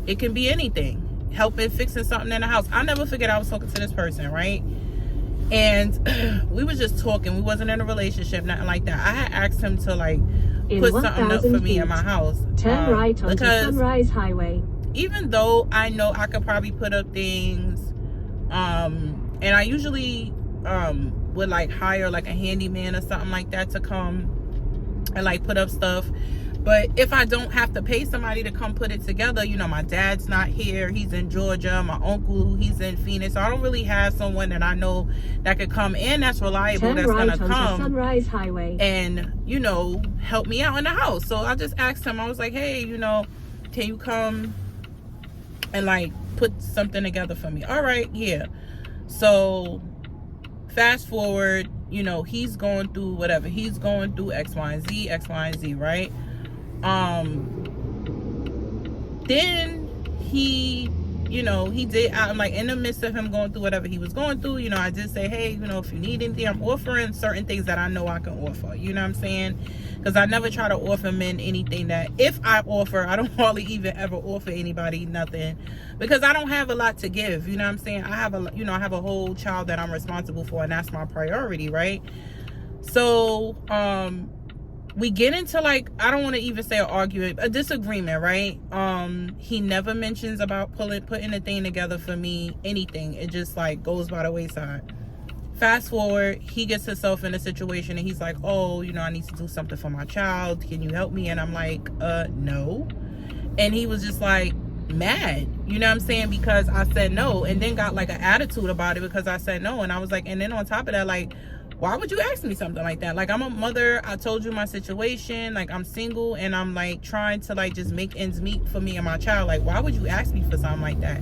it can be anything. Helping fixing something in the house. I'll never forget, I was talking to this person, right? And we was just talking. We wasn't in a relationship, nothing like that. I had asked him to like put something up for me in my house. Turn right onto Sunrise Highway. Even though I know I could probably put up things, and I usually would like hire like a handyman or something like that to come and like put up stuff. But if I don't have to pay somebody to come put it together, you know, my dad's not here, he's in Georgia, my uncle, he's in Phoenix, so I don't really have someone that I know that could come in that's reliable, Turn that's right gonna come Sunrise Highway and, you know, help me out in the house. So I just asked him, I was like, hey, you know, can you come and like put something together for me? All right, yeah. So fast forward, you know, he's going through whatever, he's going through X, Y, and Z, right? Then he, you know, he did, I'm like in the midst of him going through whatever he was going through, you know, I did say, hey, you know, if you need anything, I'm offering certain things that I know I can offer, you know what I'm saying? Because I never try to offer men anything that, if I offer, I don't hardly even ever offer anybody nothing, because I don't have a lot to give, you know what I'm saying? I have a, you know, I have a whole child that I'm responsible for, and that's my priority, right? So, we get into like, I don't want to even say an argument, a disagreement, right? He never mentions about putting a thing together for me, anything. It just like goes by the wayside. Fast forward, he gets himself in a situation and he's like, oh, you know, I need to do something for my child. Can you help me? And I'm like, no. And he was just like mad, you know what I'm saying? Because I said no, and then got like an attitude about it because I said no. And I was like, and then on top of that, like, why would you ask me something like that? Like, I'm a mother. I told you my situation. Like, I'm single and I'm like trying to like just make ends meet for me and my child. Like, why would you ask me for something like that?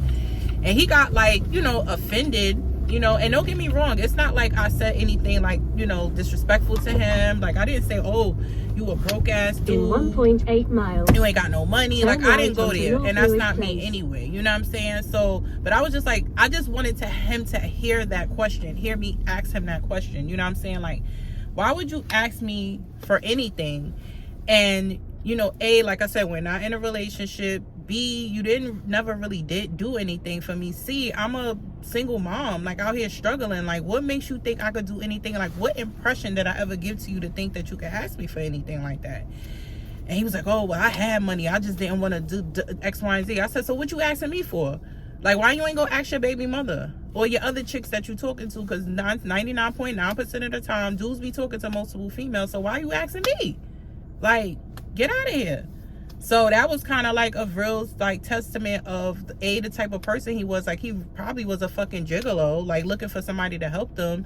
And he got like, you know, offended, you know. And don't get me wrong, it's not like I said anything like, you know, disrespectful to him. Like, I didn't say, oh, you a broke ass dude, In 1.8 miles. you ain't got no money. Like, I didn't go there, and that's not me Place. anyway, you know what I'm saying? So, but I was just like, I just wanted him to hear that question, hear me ask him that question, you know what I'm saying? Like, why would you ask me for anything? And, you know, A, like I said, we're not in a relationship. B, you never really did do anything for me. C, I'm a single mom, like out here struggling. Like, what makes you think I could do anything? Like, what impression did I ever give to you to think that you could ask me for anything like that? And he was like, oh, well, I had money, I just didn't want to do X, Y, and Z. I said, so what you asking me for? Like, why you ain't go ask your baby mother or your other chicks that you talking to? Because 99.9% of the time, dudes be talking to multiple females. So why you asking me? Like, get out of here. So that was kind of like a real like testament of A, the type of person he was. Like, he probably was a fucking gigolo, like looking for somebody to help them.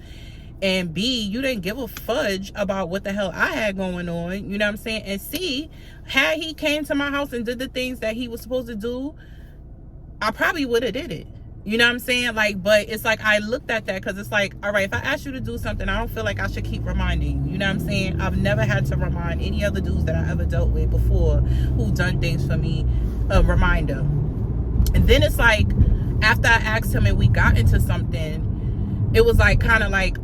And B, you didn't give a fudge about what the hell I had going on, you know what I'm saying? And C, had he came to my house and did the things that he was supposed to do, I probably would have did it, you know what I'm saying? Like, but it's like, I looked at that because it's like, all right, if I ask you to do something, I don't feel like I should keep reminding you know what I'm saying? I've never had to remind any other dudes that I ever dealt with before who done things for me, a reminder. And then it's like, after I asked him and we got into something, it was like kind of like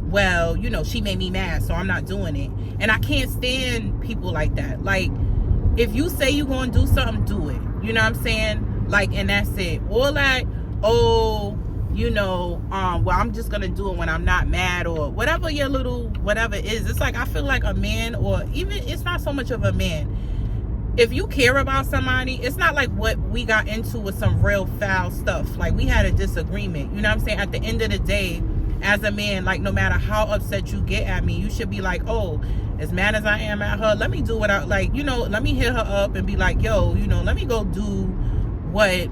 well, you know, she made me mad, so I'm not doing it. And I can't stand people like that. Like, if you say you're gonna do something, do it, you know what I'm saying? Like, and that's it. Or like, oh, you know, well, I'm just gonna do it when I'm not mad, or whatever your little whatever is. It's like, I feel like a man, or even, it's not so much of a man, if you care about somebody, it's not like what we got into with some real foul stuff. Like, we had a disagreement, you know what I'm saying? At the end of the day, as a man, like, no matter how upset you get at me, you should be like, oh, as mad as I am at her, let me do what I, like, you know, let me hit her up and be like, yo, you know, let me go do what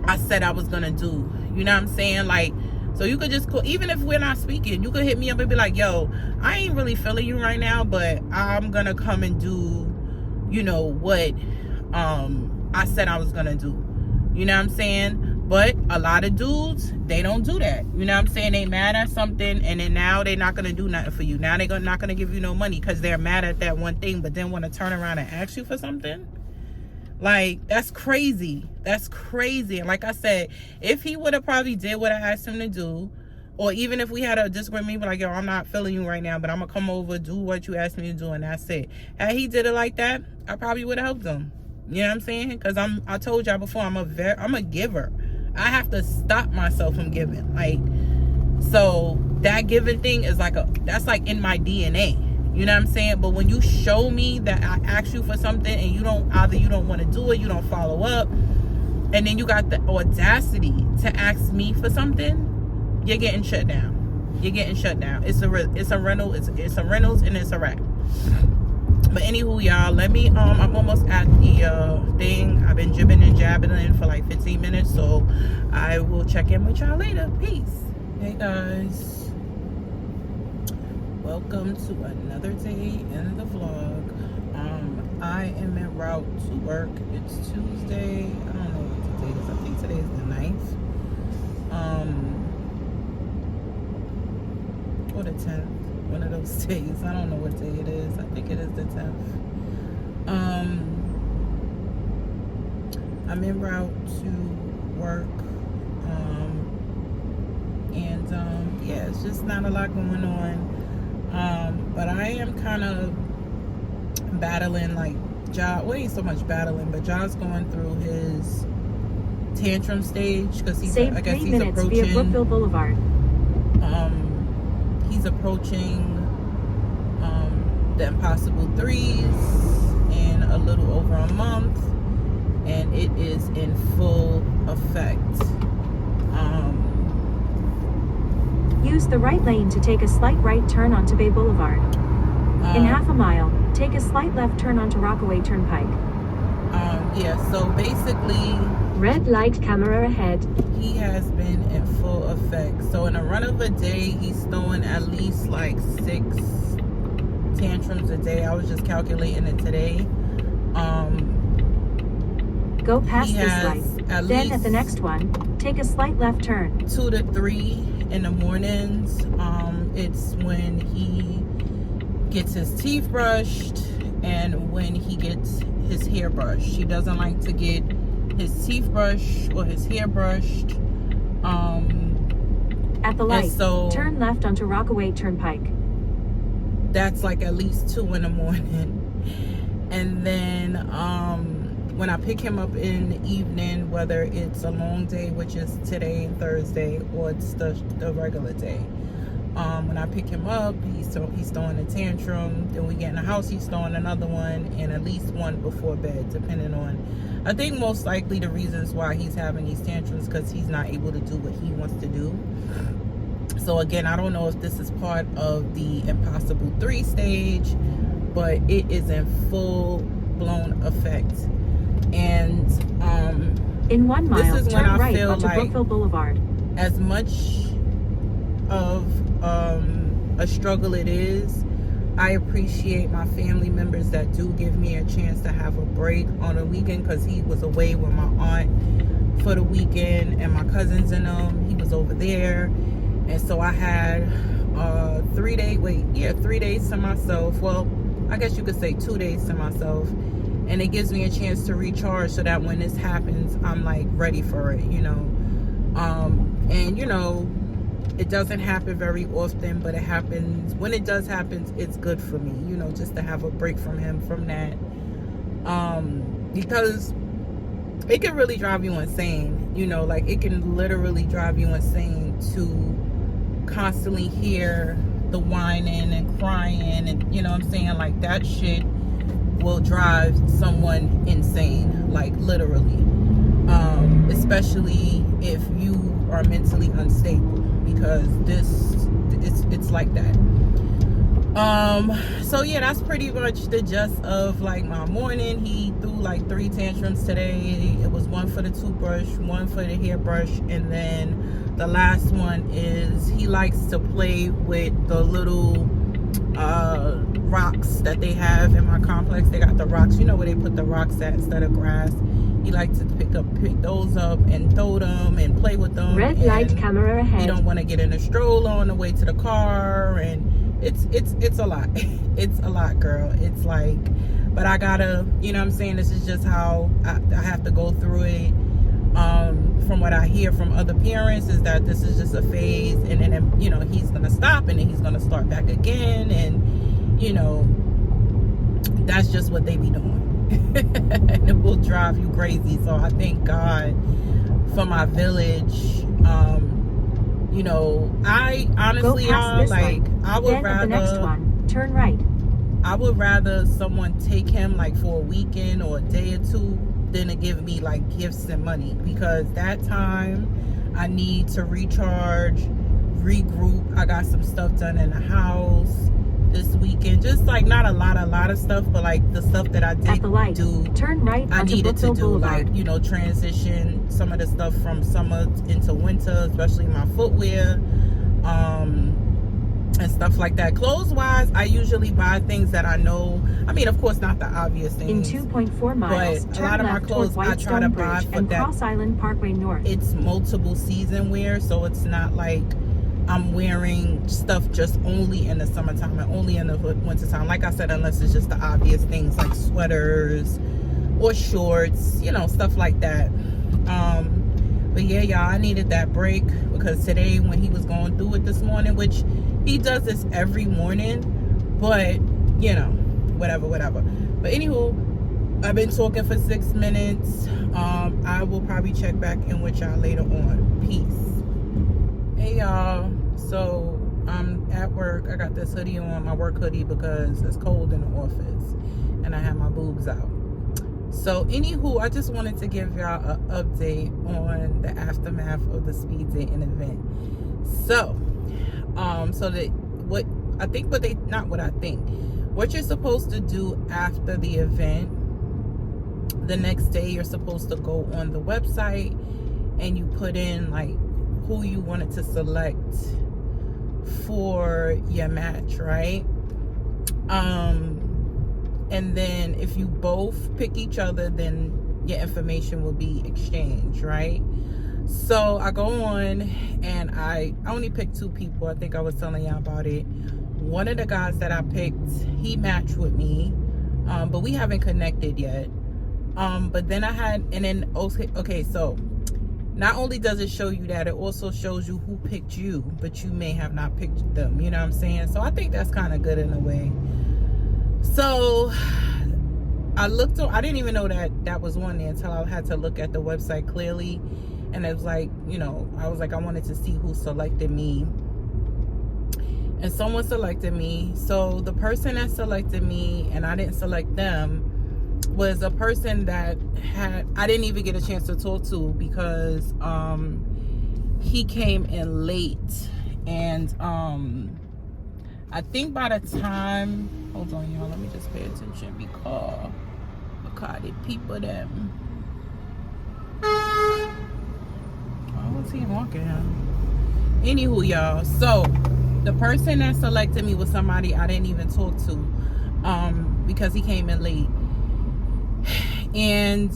I said I was gonna do, you know what I'm saying? Like, so you could just, even if we're not speaking, you could hit me up and be like, yo, I ain't really feeling you right now, but I'm gonna come and do, you know, what I said I was gonna do, you know what I'm saying? But a lot of dudes, they don't do that, you know what I'm saying? They mad at something, and then now they're not gonna do nothing for you. Now they're not gonna give you no money because they're mad at that one thing, but then want to turn around and ask you for something. Like, that's crazy. That's crazy. And like I said, if he would have probably did what I asked him to do, or even if we had a disagreement, be like, yo, I'm not feeling you right now, but I'm gonna come over, do what you asked me to do, and that's it. Had he did it like that, I probably would have helped him. You know what I'm saying? Because I told y'all before, I'm a giver. I have to stop myself from giving. Like, so that giving thing is like that's like in my DNA. You know what I'm saying? But when you show me that I asked you for something and you don't want to do it, you don't follow up, and then you got the audacity to ask me for something, you're getting shut down. You're getting shut down. It's a rental. It's a rentals, and it's a wrap. But anywho, y'all, let me I'm almost at the thing. I've been jibbing and jabbing in for like 15 minutes, so I will check in with y'all later. Peace. Hey guys, welcome to another day in the vlog. I am en route to work. It's Tuesday. I don't know what today is. I think today is the 9th. Or the 10th. One of those days. I don't know what day it is. I think it is the 10th. I'm en route to work. Yeah, it's just not a lot going on. But I am kind of battling, like, John, well, ain't so much battling, but John's going through his tantrum stage because he's Save 3 minutes via Brookville Boulevard. He's approaching the Impossible 3s in a little over a month, and it is in full effect. Use the right lane to take a slight right turn onto Bay Boulevard. In half a mile, take a slight left turn onto Rockaway Turnpike. Yeah, so basically Red light camera ahead. he has been in full effect. So in a run of a day, he's throwing at least like 6 tantrums a day. I was just calculating it today. Go past He this has light. at Then least at the next one, take a slight left turn. 2 to 3 in the mornings. It's when he gets his teeth brushed and when he gets his hair brushed. He doesn't like to get his teeth brushed or his hair brushed. At the light, so turn left onto Rockaway Turnpike. that's like at least 2 in the morning. And then when I pick him up in the evening, whether it's a long day, which is today and Thursday, or it's the regular day, when I pick him up, he's throwing a tantrum. Then we get in the house, he's throwing another one, and at least one before bed, depending on, I think most likely the reasons why he's having these tantrums because he's not able to do what he wants to do. So again, I don't know if this is part of the Impossible 3 stage, but it is in full blown effect. And in 1 mile, this is when turn I right feel onto like Brookville Boulevard. as much of a struggle it is, I appreciate my family members that do give me a chance to have a break on a weekend, because he was away with my aunt for the weekend and my cousins and them. He was over there, and so I had 3 days to myself. Well, I guess you could say 2 days to myself, and it gives me a chance to recharge so that when this happens, I'm like ready for it, you know. And you know, it doesn't happen very often, but it happens. When it does happen, it's good for me, you know, just to have a break from him from that. Because it can really drive you insane, you know, like it can literally drive you insane to constantly hear the whining and crying, and you know what I'm saying, like that shit will drive someone insane, like literally, especially if you are mentally unstable, because it's like that. So yeah, that's pretty much the gist of like my morning. He threw like 3 tantrums today. It was 1 for the toothbrush, 1 for the hairbrush, and then the last one is he likes to play with the little rocks that they have in my complex. They got the rocks, you know, where they put the rocks at instead of grass. He likes to pick those up and throw them and play with them. Red light camera ahead. He don't want to get in a stroller on the way to the car, and it's a lot. It's a lot, girl. It's like, but I gotta, you know what I'm saying, this is just how I have to go through it. From what I hear from other parents is that this is just a phase, and then, you know, he's gonna stop and then he's gonna start back again, and you know, that's just what they be doing. And it will drive you crazy. So I thank God for my village. You know, I honestly, y'all, like, I would rather, at the next one, turn right. I would rather someone take him like for a weekend or a day or 2 than to give me like gifts and money, because that time I need to recharge, regroup. I got some stuff done in the house this weekend, just like not a lot of stuff, but like the stuff that I did at the light, do, turn right I onto needed to Brookville do, Boulevard. like, you know, transition some of the stuff from summer into winter, especially my footwear, and stuff like that. Clothes wise, I usually buy things that I know, I mean, of course not the obvious things, in 2.4 miles, but a turn lot of my left clothes toward I try to Whitestone buy Bridge for and that. Cross Island Parkway North. It's multiple season wear, so it's not like I'm wearing stuff just only in the summertime and only in the wintertime. Like I said, unless it's just the obvious things like sweaters or shorts, you know, stuff like that. But yeah, y'all, I needed that break, because today when he was going through it this morning, which he does this every morning, but you know, whatever. But anywho, I've been talking for 6 minutes. I will probably check back in with y'all later on. Peace. Hey y'all, so I'm at work. I got this hoodie on, my work hoodie, because it's cold in the office and I have my boobs out. So anywho, I just wanted to give y'all an update on the aftermath of the speed dating event. So what you're supposed to do after the event the next day you're supposed to go on the website and you put in like who you wanted to select for your match, right? And then if you both pick each other, then your information will be exchanged, right? So I go on and I only picked 2 people. I think I was telling y'all about it. One of the guys that I picked, he matched with me, but we haven't connected yet. But then I had, and then okay, so not only does it show you that, it also shows you who picked you, but you may have not picked them, you know what I'm saying? So I think that's kind of good in a way. So I looked on, I didn't even know that was on there until I had to look at the website clearly. And it was like, you know, I was like, I wanted to see who selected me. And someone selected me. So the person that selected me, and I didn't select them, was a person that I didn't even get a chance to talk to because he came in late. And I think by the time, hold on y'all, let me just pay attention because the people them, I was he walking. Anywho, y'all, so the person that selected me was somebody I didn't even talk to because he came in late. And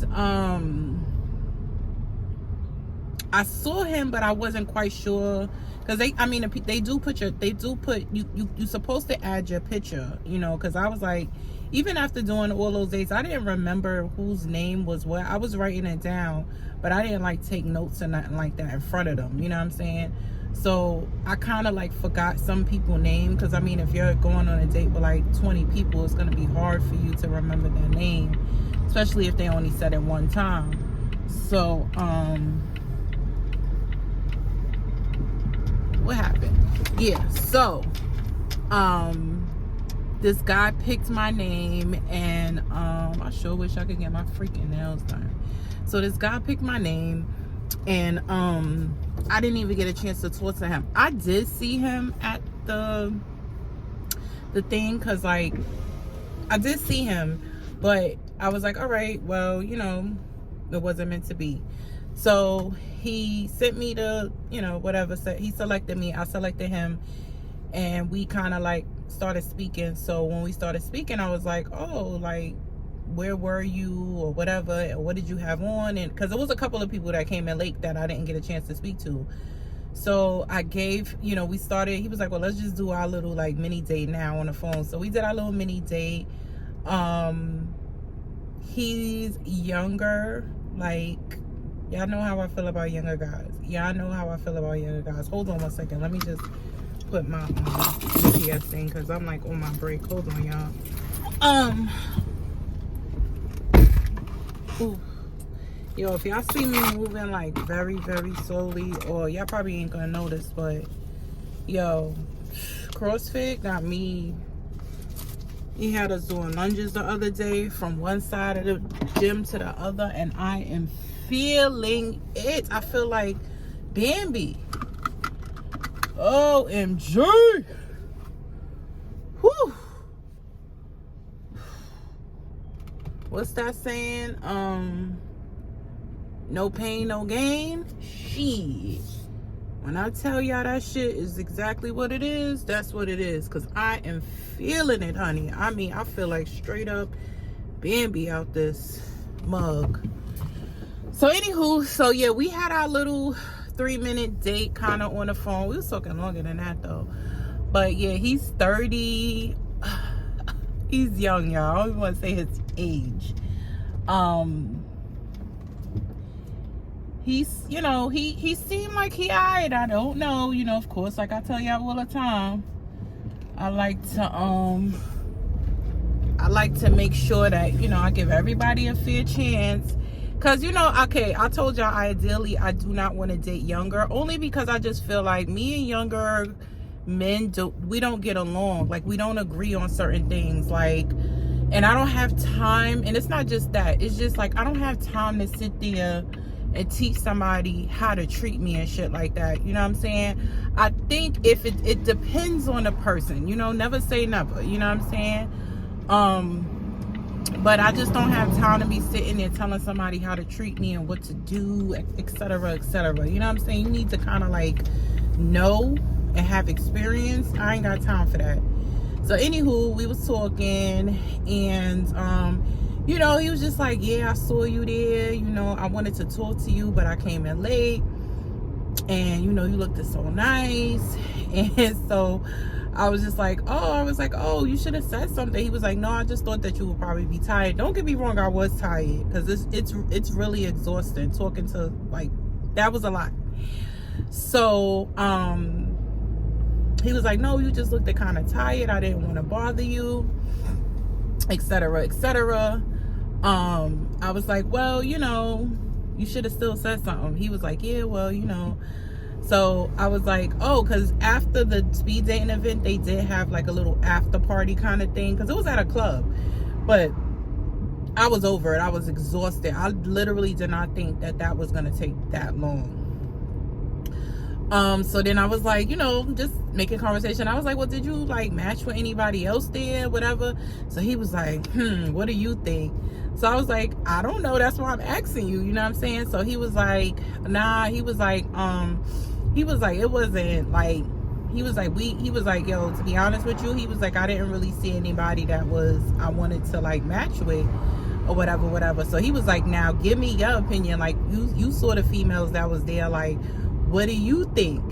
I saw him, but I wasn't quite sure because they do put you're supposed to add your picture, you know, because I was like, even after doing all those days, I didn't remember whose name was what. I was writing it down, but I didn't like take notes or nothing like that in front of them, you know what I'm saying? So I kind of like forgot some people's name because I mean, if you're going on a date with like 20 people, it's going to be hard for you to remember their name, especially if they only said it one time. So what happened? Yeah, so this guy picked my name, and I sure wish I could get my freaking nails done. So this guy picked my name, and I didn't even get a chance to talk to him. I did see him at the thing because like I did see him, but I was like, all right, well, you know, it wasn't meant to be. So he sent me the, you know, whatever. So he selected me, I selected him, and we kind of like started speaking. So when we started speaking, I was like, oh, like, where were you or whatever, and what did you have on? And because there was a couple of people that came in late that I didn't get a chance to speak to. So I gave, you know, we started, he was like, well, let's just do our little like mini date now on the phone. So we did our little mini date. He's younger, like, y'all know how I feel about younger guys. Y'all know how I feel about younger guys. Hold on one second. Let me just put my GPS thing because I'm like on my break. Hold on, y'all. Ooh. Yo, if y'all see me moving like very, very slowly, or y'all probably ain't gonna notice, but yo, CrossFit got me. He had us doing lunges the other day from one side of the gym to the other, and I am feeling it. I feel like Bambi. OMG. Whew. What's that saying? No pain, no gain. Shit. When I tell y'all that shit is exactly what it is, that's what it is. Because I am feeling it, honey. I mean, I feel like straight up Bambi out this mug. So anywho, so yeah, we had our little 3-minute date kind of on the phone. We was talking longer than that though. But yeah, he's 30. He's young, y'all. I don't even want to say his age. He's, you know, he seemed like he alright. I don't know, you know, of course, like I tell y'all all the time, I like to make sure that, you know, I give everybody a fair chance. Cause, you know, okay, I told y'all ideally I do not want to date younger, only because I just feel like me and younger men we don't get along. Like, we don't agree on certain things, like, and I don't have time. And it's not just that, it's just like I don't have time to sit there and teach somebody how to treat me and shit like that, you know what I'm saying? I think if it depends on the person, you know, never say never, you know what I'm saying? But I just don't have time to be sitting there telling somebody how to treat me and what to do, etc., etc. You know what I'm saying? You need to kind of like know and have experience. I ain't got time for that. So anywho, we was talking, and you know, he was just like, yeah, I saw you there, you know, I wanted to talk to you, but I came in late, and you know, you looked so nice. And so I was like, oh, you should have said something. He was like, no, I just thought that you would probably be tired. Don't get me wrong, I was tired, because it's really exhausting talking to, like, that was a lot. So he was like, no, you just looked kind of tired, I didn't want to bother you, etc., etc. I was like, well, you know, you should have still said something. He was like, yeah, well, you know. So I was like, oh, because after the speed dating event, they did have like a little after party kind of thing, because it was at a club. But I was over it. I was exhausted. I literally did not think that that was going to take that long. So then I was like, you know, just making conversation. I was like, well, did you like match with anybody else there, whatever? So he was like, what do you think? So I was like, I don't know, that's why I'm asking you, you know what I'm saying? So he was like, nah. He was like, it wasn't like, he was like, yo, to be honest with you, he was like, I didn't really see anybody that I wanted to like match with or whatever. So he was like, now give me your opinion. Like, you saw the females that was there, like, what do you think?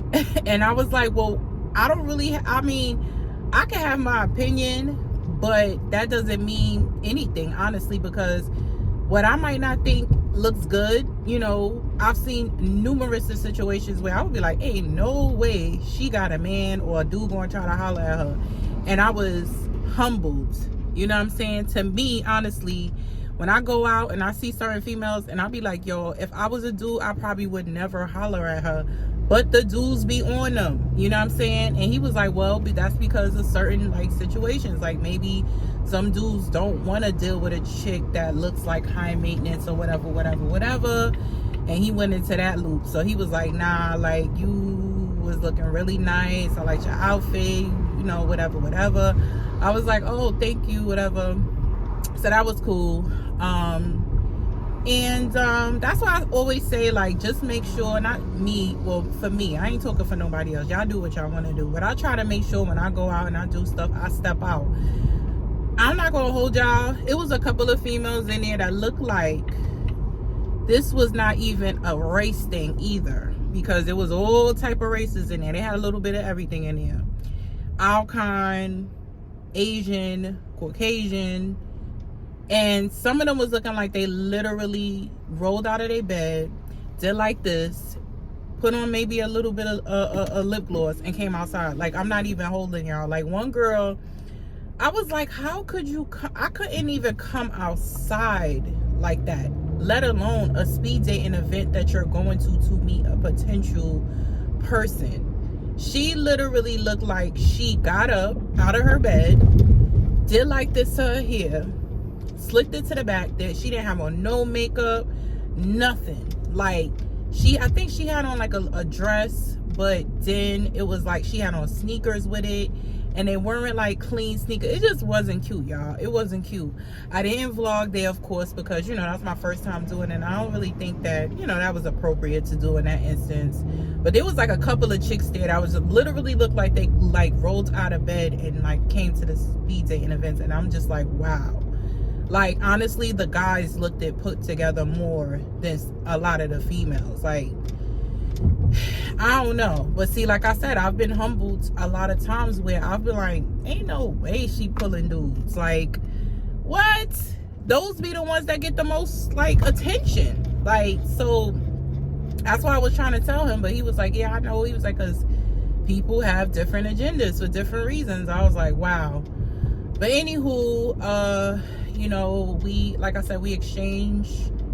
And I was like, well, I don't really, I mean, I can have my opinion, but that doesn't mean anything, honestly, because what I might not think looks good, you know, I've seen numerous situations where I would be like, hey, no way she got a man or a dude going to try to holler at her. And I was humbled, you know what I'm saying? To me, honestly, when I go out and I see certain females, and I'll be like, yo, if I was a dude, I probably would never holler at her. But the dudes be on them, you know what I'm saying? And he was like, well, that's because of certain like situations. Like maybe some dudes don't want to deal with a chick that looks like high maintenance or whatever. And he went into that loop. So he was like, nah, like, you was looking really nice. I liked your outfit, you know, whatever. I was like, oh, thank you, whatever. So that was cool. That's why I always say, like, just make sure, not me, well, for me, I ain't talking for nobody else, y'all do what y'all want to do, but I try to make sure when I go out and I do stuff, I step out. I'm not gonna hold y'all, it was a couple of females in there that looked like this was not even a race thing either, because there was all type of races in there. They had a little bit of everything in there. All kind, Asian, Caucasian. And some of them was looking like they literally rolled out of their bed, did like this, put on maybe a little bit of a lip gloss, and came outside. Like, I'm not even holding y'all. Like, one girl, I was like, how could you I couldn't even come outside like that, let alone a speed dating event that you're going to meet a potential person. She literally looked like she got up out of her bed, did like this to her hair, slicked it to the back, that she didn't have on no makeup, nothing. Like, I think she had on like a dress, but then it was like she had on sneakers with it, and they weren't like clean sneakers. It just wasn't cute, y'all. It wasn't cute. I didn't vlog there, of course, because, you know, that's my first time doing it, and I don't really think that, you know, that was appropriate to do in that instance. But there was like a couple of chicks there that was literally looked like they like rolled out of bed and like came to the speed dating events, and I'm just like, wow. Like, honestly, the guys looked at put together more than a lot of the females. Like, I don't know. But see, like I said, I've been humbled a lot of times where I've been like, ain't no way she pulling dudes. Like, what? Those be the ones that get the most, like, attention. Like, so that's why I was trying to tell him. But he was like, yeah, I know. He was like, because people have different agendas for different reasons. I was like, wow. But anywho, you know, like I said, we exchange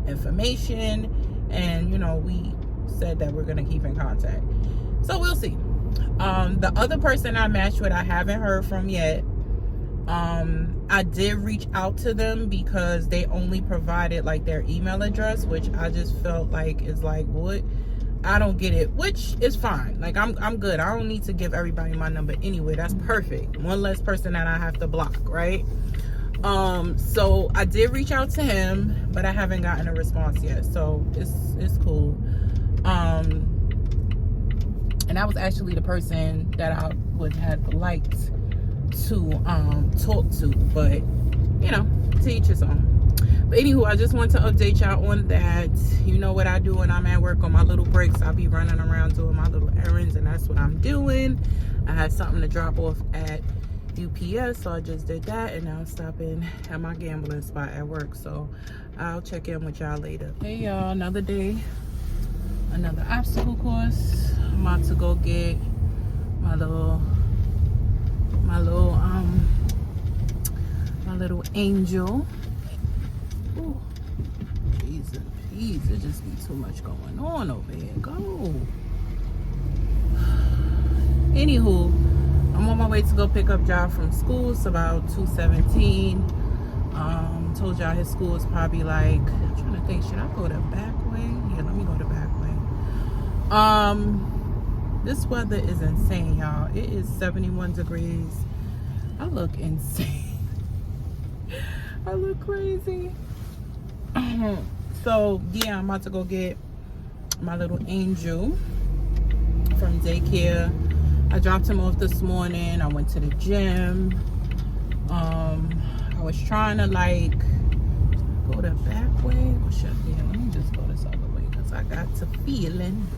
information, and, you know, we said that we're gonna keep in contact. So we'll see. The other person I matched with, I haven't heard from yet. I did reach out to them because they only provided like their email address, which I just felt like is like, what? I don't get it, which is fine. Like, I'm good. I don't need to give everybody my number anyway. That's perfect. One less person that I have to block, right? So I did reach out to him, but I haven't gotten a response yet, so it's cool. And that was actually the person that I would have liked to talk to, but you know, to each his own. But anywho, I just want to update y'all on that. You know what I do when I'm at work on my little breaks. I'll be running around doing my little errands, and that's what I'm doing. I had something to drop off at UPS, so I just did that, and now I'm stopping at my gambling spot at work. So I'll check in with y'all later. Hey y'all, another day, another obstacle course. I'm about to go get my little angel. Ooh, Jesus, please, it just be too much going on over here. Go. Anywho, I'm on my way to go pick up Ja from school. It's about 2:17. Told y'all his school is probably like, I'm trying to think, should I go the back way? Yeah, let me go the back way. This weather is insane, y'all. It is 71 degrees. I look insane. I look crazy. So yeah, I'm about to go get my little angel from daycare. I dropped him off this morning. I went to the gym. I was trying to like go the back way. Or should I, yeah, let me just go this other way because I got a feeling.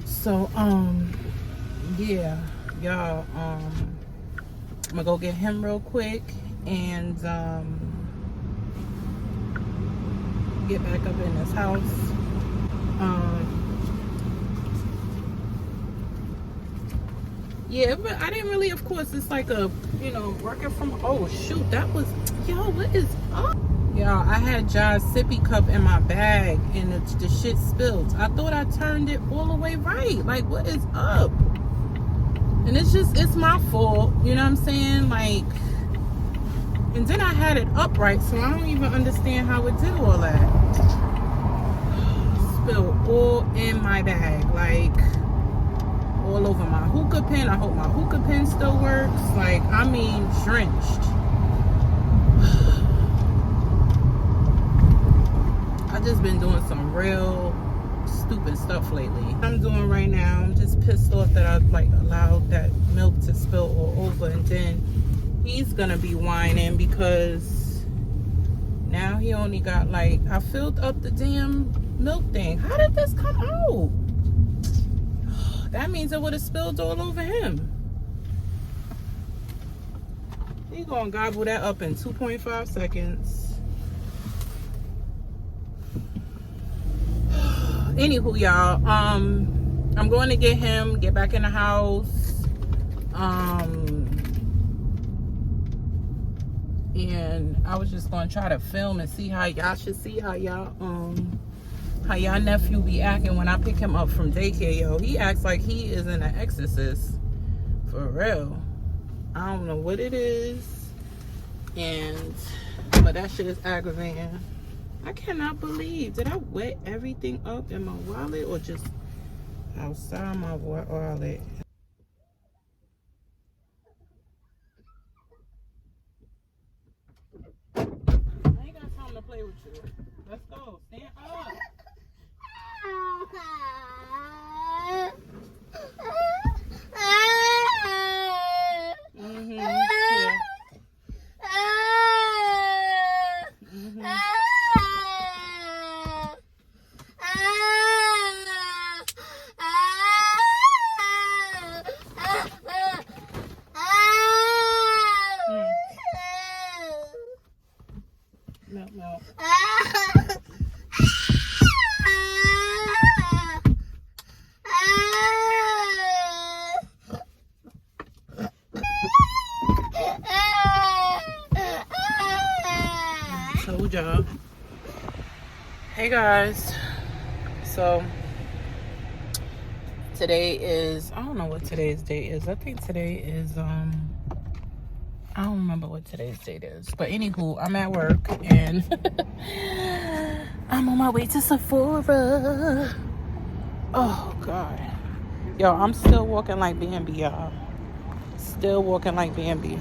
So yeah, y'all, I'm gonna go get him real quick and get back up in this house. Yeah, but I didn't really, of course, it's like a, you know, working from, oh shoot, that was, yo, what is up? Y'all, I had Ja's sippy cup in my bag and the shit spilled. I thought I turned it all the way right. Like, what is up? And it's my fault, you know what I'm saying? Like, and then I had it upright, so I don't even understand how it did all that. Spilled all in my bag, like all over my hookah pen. I hope my hookah pen still works. Like, I mean, drenched. I just been doing some real stupid stuff lately. I'm doing right now, I'm just pissed off that I like allowed that milk to spill all over, and then he's gonna be whining because now he only got like, I filled up the damn milk thing. How did this come out? That means it would have spilled all over him. He gonna gobble that up in 2.5 seconds. Anywho, y'all, I'm going to get him, get back in the house, and I was just gonna try to film and see how y'all should see how y'all nephew be acting when I pick him up from daycare. Yo, he acts like he is in an exorcist, for real. I don't know what it is, but that shit is aggravating. I cannot believe, did I wet everything up in my wallet or just outside my wallet? I ain't got time to play with you. Let's go. Stand up. Yeah. No. Told y'all. Hey guys. So today is, I don't know what today's date is. I think today is I don't remember what today's date is. But anywho, I'm at work and I'm on my way to Sephora. Oh God. Yo, I'm still walking like Bambi, y'all. Still walking like Bambi.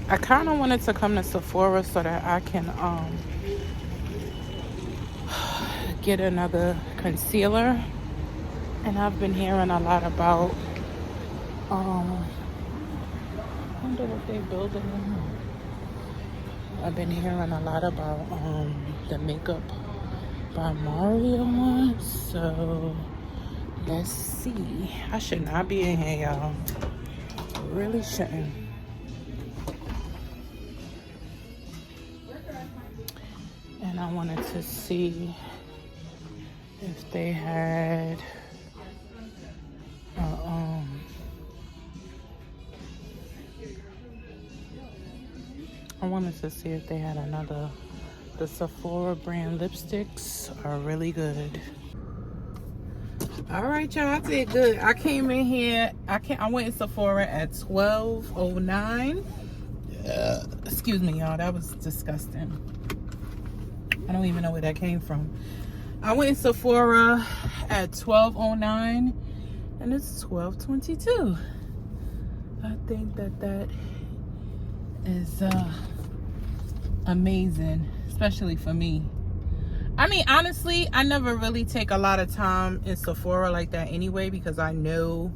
I kind of wanted to come to Sephora so that I can get another concealer. And I've been hearing a lot about I wonder what they're building. I've been hearing a lot about the Makeup by Mario one. So let's see. I should not be in here, y'all. Really shouldn't. And I wanted to see if they had I wanted to see if they had the Sephora brand lipsticks are really good. All right, y'all, I did good. I came in here, I went in Sephora at 12:09. Excuse me, y'all, that was disgusting. I don't even know where that came from. I went in Sephora at 12:09 and it's 12:22. I think that is amazing, especially for me. I mean, honestly, I never really take a lot of time in Sephora like that anyway, because I know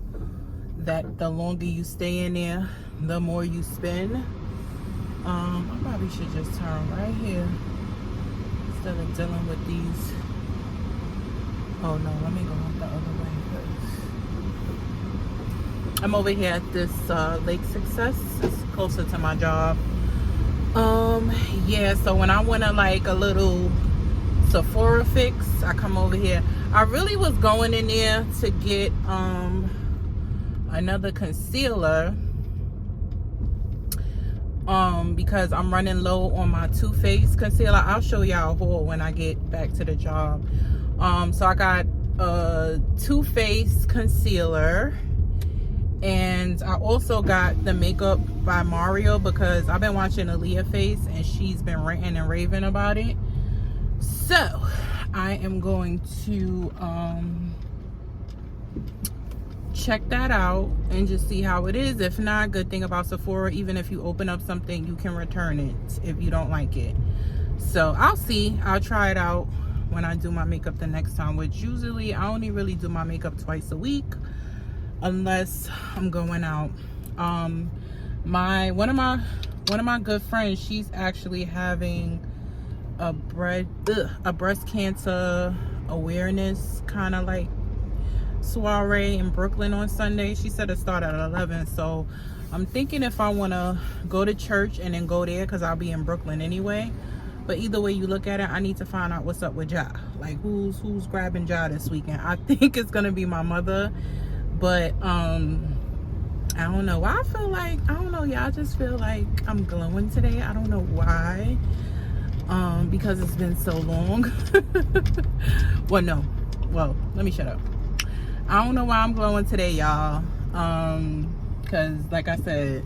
that the longer you stay in there, the more you spend. I probably should just turn right here instead of dealing with these. Oh no, let me go the other way first. I'm over here at this Lake Success. It's closer to my job. Yeah, so when I want to like a little Sephora fix, I come over here. I really was going in there to get another concealer because I'm running low on my Too Faced concealer. I'll show y'all a haul when I get back to the job. So I got a Too Faced concealer, and I also got the Makeup by Mario because I've been watching Aaliyah Face and she's been ranting and raving about it. So I am going to check that out and just see how it is. If not, good thing about Sephora, even if you open up something, you can return it if you don't like it. So I'll see. I'll try it out when I do my makeup the next time, which usually I only really do my makeup twice a week unless I'm going out. One of my good friends, she's actually having a breast cancer awareness kind of like soiree in Brooklyn on Sunday. She said it started at 11, so I'm thinking if I want to go to church and then go there, because I'll be in Brooklyn anyway. But either way you look at it, I need to find out what's up with Ja. Like who's grabbing Ja this weekend. I think it's gonna be my mother, but I don't know why. I feel like, I don't know, y'all, I just feel like I'm glowing today. I don't know why. Because it's been so long. Well, let me shut up. I don't know why I'm glowing today, y'all. Because like I said,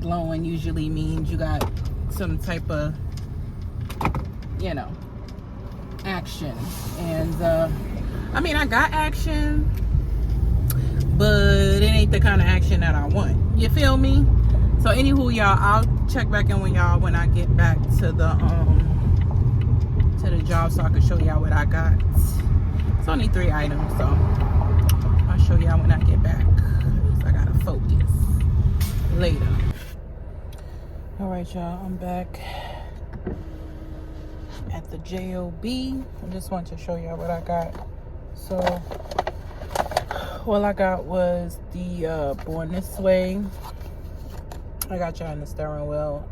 glowing usually means you got some type of, you know, action. And I mean, I got action, but it ain't the kind of action that I want. You feel me? So anywho, y'all, I'll check back in with y'all when I get back to the job so I can show y'all what I got. It's only 3 items, so I'll show y'all when I get back. I gotta focus later. All right, y'all, I'm back at the JOB. I just want to show y'all what I got. So all I got was the Born This Way. I got y'all in the steering wheel.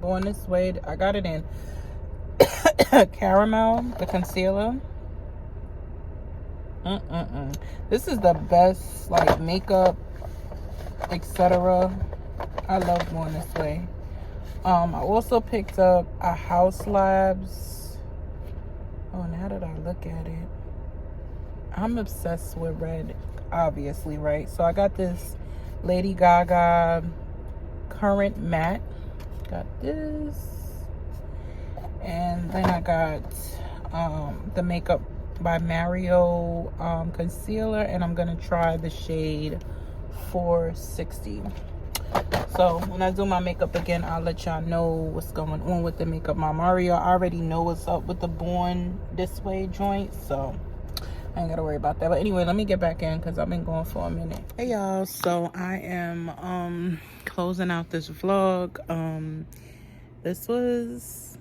Born This Way, I got it in caramel, the concealer. This is the best like makeup, etc. I love Born This Way. I also picked up a House Labs. Oh, now that I look at it, I'm obsessed with red, obviously, right? So I got this Lady Gaga Current Matte. Got this. And then I got the Makeup by Mario concealer, and I'm gonna try the shade $460. So when I do my makeup again, I'll let y'all know what's going on with the makeup. My Mario already know what's up with the Born This Way joint, so I ain't gotta worry about that. But anyway, let me get back in because I've been going for a minute. Hey y'all, so I am closing out this vlog. This was,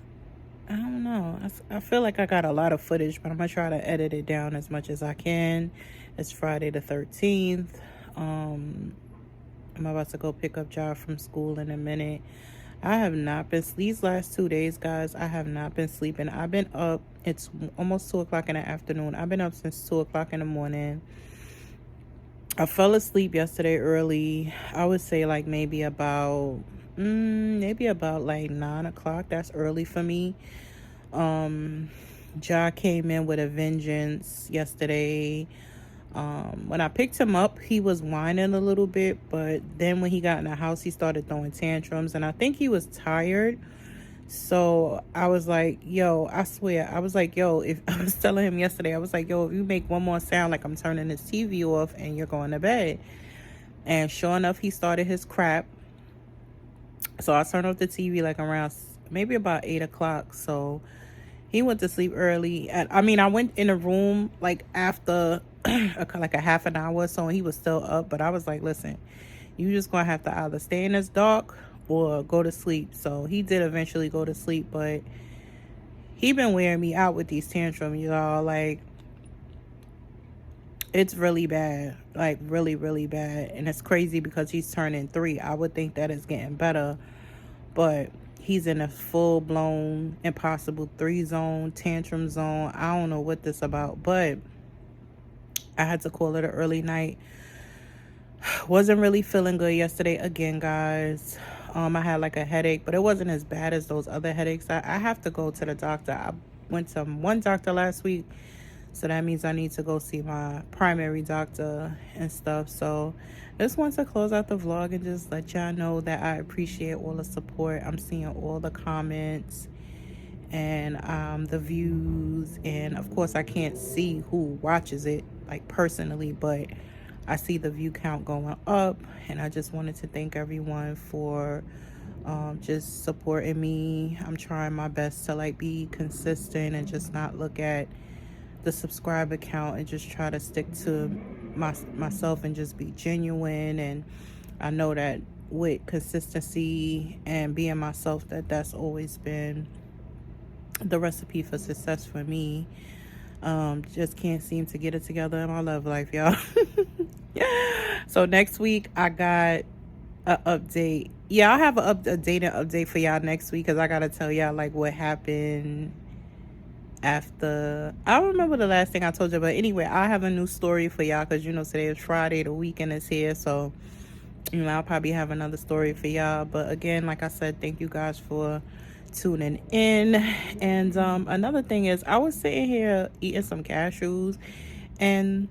I don't know, I feel like I got a lot of footage, but I'm gonna try to edit it down as much as I can. It's Friday the 13th. I'm about to go pick up Job from school in a minute. I have not been, these last 2 days, guys, I have not been sleeping. I've been up, it's almost 2 o'clock in the afternoon. I've been up since 2 o'clock in the morning. I fell asleep yesterday early. I would say like maybe about like 9 o'clock. That's early for me. Ja came in with a vengeance yesterday. When I picked him up, he was whining a little bit, but then when he got in the house, he started throwing tantrums, and I think he was tired. So I was like, yo, I swear, I was like, yo, if I was telling him yesterday, I was like, yo, if you make one more sound like I'm turning this TV off and you're going to bed. And sure enough, he started his crap. So I turned off the TV like around maybe about 8 o'clock. So he went to sleep early. And I mean, I went in a room like after like a half an hour or so, and he was still up. But I was like, listen, you just gonna have to either stay in this dark or go to sleep. So he did eventually go to sleep, but he been wearing me out with these tantrums, y'all. Like, it's really bad, like really, really bad. And it's crazy because he's turning 3. I would think that it's getting better, but he's in a full-blown impossible 3 zone, tantrum zone. I don't know what this about, but I had to call it an early night. Wasn't really feeling good yesterday again, guys. I had like a headache, but it wasn't as bad as those other headaches. I have to go to the doctor. I went to one doctor last week, so that means I need to go see my primary doctor and stuff. So just want to close out the vlog and just let y'all know that I appreciate all the support. I'm seeing all the comments and the views, and of course I can't see who watches it like personally, but I see the view count going up, and I just wanted to thank everyone for just supporting me. I'm trying my best to like be consistent and just not look at the subscriber count and just try to stick to myself and just be genuine. And I know that with consistency and being myself, that's always been the recipe for success for me. Just can't seem to get it together in my love life, y'all. So next week I got an update. Yeah, I'll have a dating update for y'all next week, because I gotta tell y'all like what happened after. I don't remember the last thing I told you, but anyway, I have a new story for y'all, because you know today is Friday, the weekend is here, so you know I'll probably have another story for y'all. But again, like I said, thank you guys for tuning in. And another thing is, I was sitting here eating some cashews, and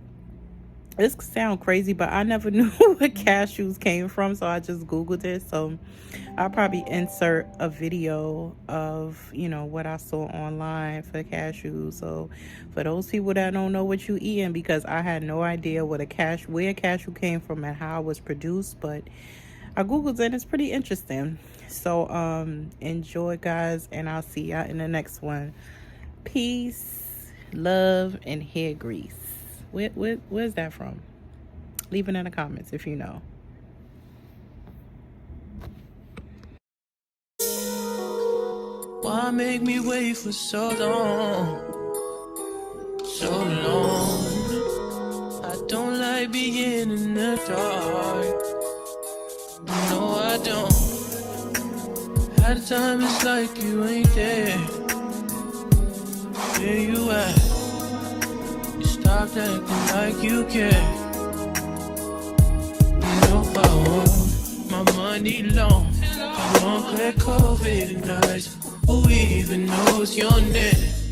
this sounds crazy, but I never knew where cashews came from, so I just googled it. So I'll probably insert a video of, you know, what I saw online for cashews. So for those people that don't know what you eating, because I had no idea where cashew came from and how it was produced, but I googled it and it's pretty interesting. So enjoy, guys, and I'll see y'all in the next one. Peace, love, and hair grease. Where's that from? Leave it in the comments if you know. Why make me wait for so long? So long. I don't like being in the dark. No, I don't. At the time it's like you ain't there. Where you at? Stop acting like you care. No, I want my money long. I want clear COVID nights. Who even knows your name?